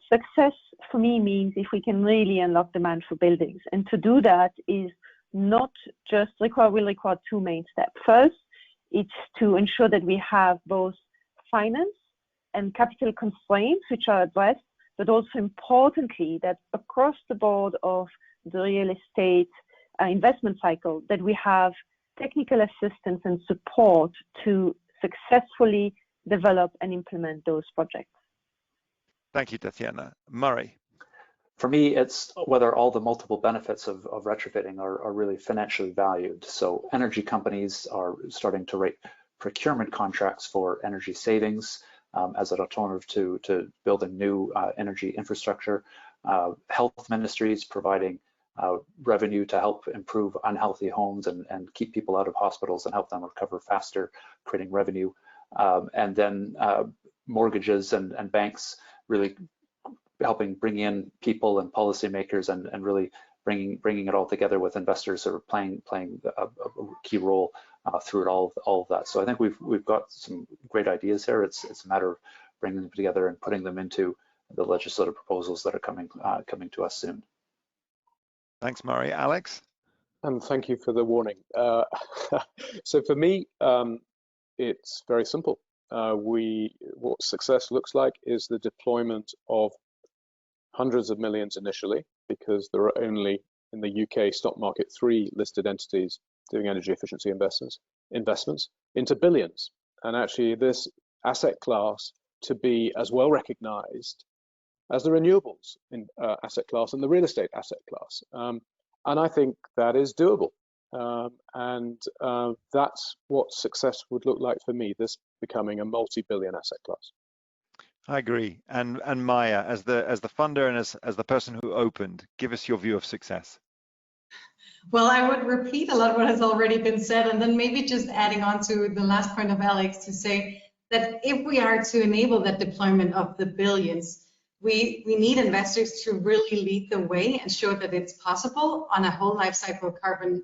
success for me means if we can really unlock demand for buildings, and to do that is not just will require 2 main steps. First, it's to ensure that we have both finance and capital constraints which are addressed, but also importantly that across the board of the real estate investment cycle, that we have technical assistance and support to successfully develop and implement those projects. Thank you, Tatiana. Murray. For me, it's whether all the multiple benefits of retrofitting are really financially valued. So energy companies are starting to write procurement contracts for energy savings as an alternative to building new energy infrastructure. Health ministries providing revenue to help improve unhealthy homes and keep people out of hospitals and help them recover faster, creating revenue. And then mortgages and banks really helping bring in people and policymakers and really bringing it all together with investors who are playing a key role through all of that. So I think we've got some great ideas here. It's a matter of bringing them together and putting them into the legislative proposals that are coming to us soon. Thanks, Murray. Alex? And thank you for the warning. So for me, it's very simple. What success looks like is the deployment of hundreds of millions initially, because there are only in the UK stock market 3 listed entities doing energy efficiency investments into billions. And actually this asset class to be as well recognized as the renewables asset class and the real estate asset class. And I think that is doable. That's what success would look like for me, this becoming a multi-billion asset class. I agree. And Maya, as the funder and as the person who opened, give us your view of success. Well, I would repeat a lot of what has already been said, and then maybe just adding on to the last point of Alex to say that if we are to enable that deployment of the billions, we need investors to really lead the way and show that it's possible on a whole life cycle carbon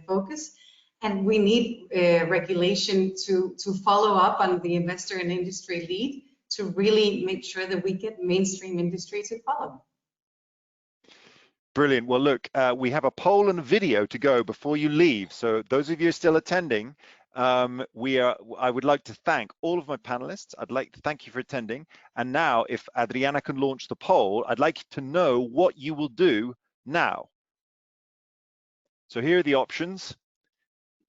focus. And we need regulation to follow up on the investor and industry lead to really make sure that we get mainstream industry to follow. Brilliant. Well, look, we have a poll and a video to go before you leave. So those of you still attending, I would like to thank all of my panelists. I'd like to thank you for attending. And now, if Adriana can launch the poll, I'd like to know what you will do now. So here are the options.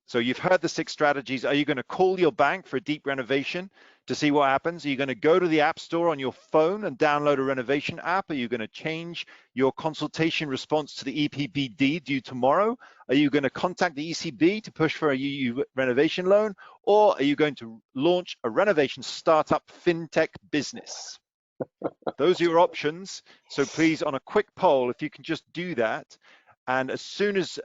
So you've heard the 6 strategies. Are you going to call your bank for a deep renovation to see what happens? Are you going to go to the App Store on your phone and download a renovation app? Are you going to change your consultation response to the EPBD due tomorrow? Are you going to contact the ECB to push for a EU renovation loan? Or are you going to launch a renovation startup fintech business? Those are your options. So please, on a quick poll, if you can just do that. And as soon as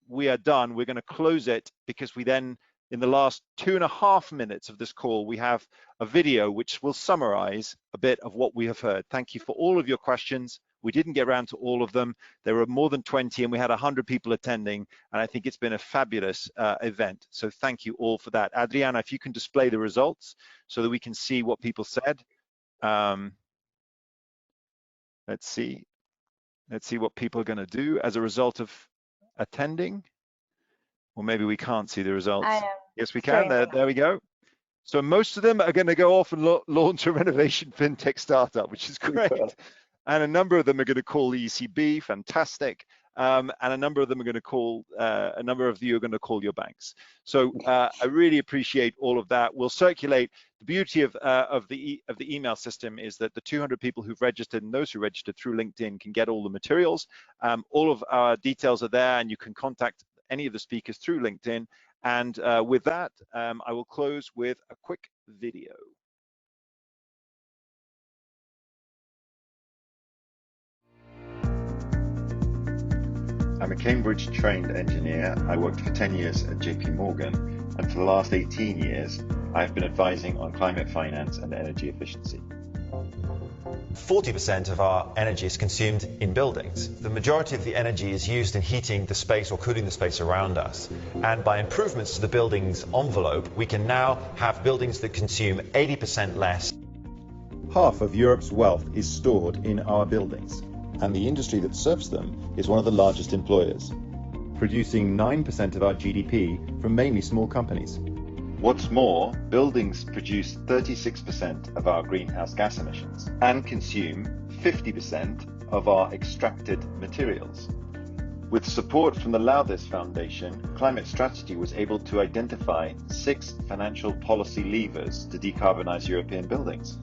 we are done, we're going to close it, because we then, in the last 2.5 minutes of this call, we have a video which will summarize a bit of what we have heard. Thank you for all of your questions. We didn't get around to all of them. There were more than 20 and we had 100 people attending, and I think it's been a fabulous event. So thank you all for that. Adriana, if you can display the results so that we can see what people said. Let's see what people are going to do as a result of attending. Or maybe we can't see the results. Yes, we can. There we go. So most of them are going to go off and launch a renovation fintech startup, which is great. And a number of them are going to call the ECB. Fantastic. And a number of them are going to call, a number of you are going to call your banks. So I really appreciate all of that. We'll circulate. The beauty of the email system is that the 200 people who've registered and those who registered through LinkedIn can get all the materials. All of our details are there, and you can contact any of the speakers through LinkedIn. And with that, I will close with a quick video. I'm a Cambridge-trained engineer. I worked for 10 years at JP Morgan, and for the last 18 years, I've been advising on climate finance and energy efficiency. 40% of our energy is consumed in buildings. The majority of the energy is used in heating the space or cooling the space around us. And by improvements to the building's envelope, we can now have buildings that consume 80% less. Half of Europe's wealth is stored in our buildings, and the industry that serves them is one of the largest employers, producing 9% of our GDP from mainly small companies. What's more, buildings produce 36% of our greenhouse gas emissions and consume 50% of our extracted materials. With support from the Laudes Foundation, Climate Strategy was able to identify 6 financial policy levers to decarbonize European buildings.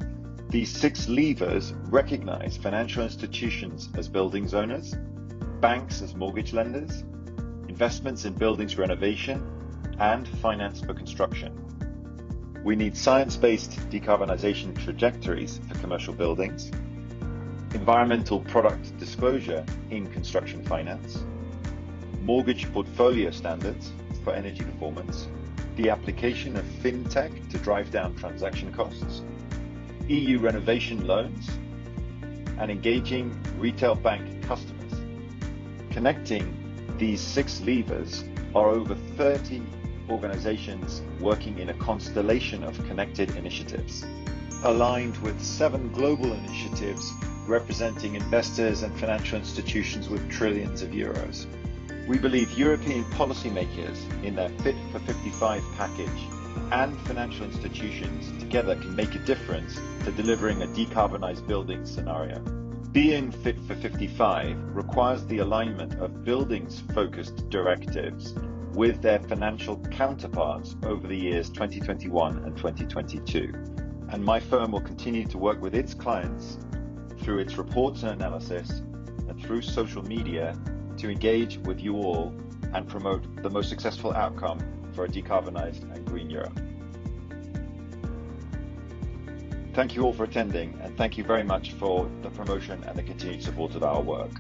These 6 levers recognize financial institutions as buildings owners, banks as mortgage lenders, investments in buildings renovation, and finance for construction. We need science-based decarbonization trajectories for commercial buildings, environmental product disclosure in construction finance, mortgage portfolio standards for energy performance, the application of fintech to drive down transaction costs, EU renovation loans, and engaging retail bank customers. Connecting these 6 levers are over 30 organizations working in a constellation of connected initiatives, aligned with 7 global initiatives representing investors and financial institutions with trillions of euros. We believe European policymakers in their Fit for 55 package and financial institutions together can make a difference to delivering a decarbonized building scenario. Being Fit for 55 requires the alignment of buildings-focused directives with their financial counterparts over the years 2021 and 2022. And my firm will continue to work with its clients through its reports and analysis and through social media to engage with you all and promote the most successful outcome for a decarbonized and green Europe. Thank you all for attending, and thank you very much for the promotion and the continued support of our work.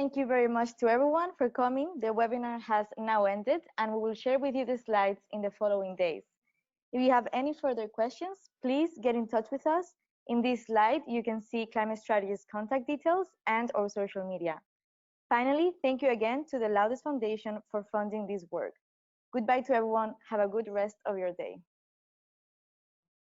Thank you very much to everyone for coming. The webinar has now ended, and we will share with you the slides in the following days. If you have any further questions, please get in touch with us. In this slide, you can see Climate Strategy's contact details and our social media. Finally, thank you again to the Laudes Foundation for funding this work. Goodbye to everyone. Have a good rest of your day.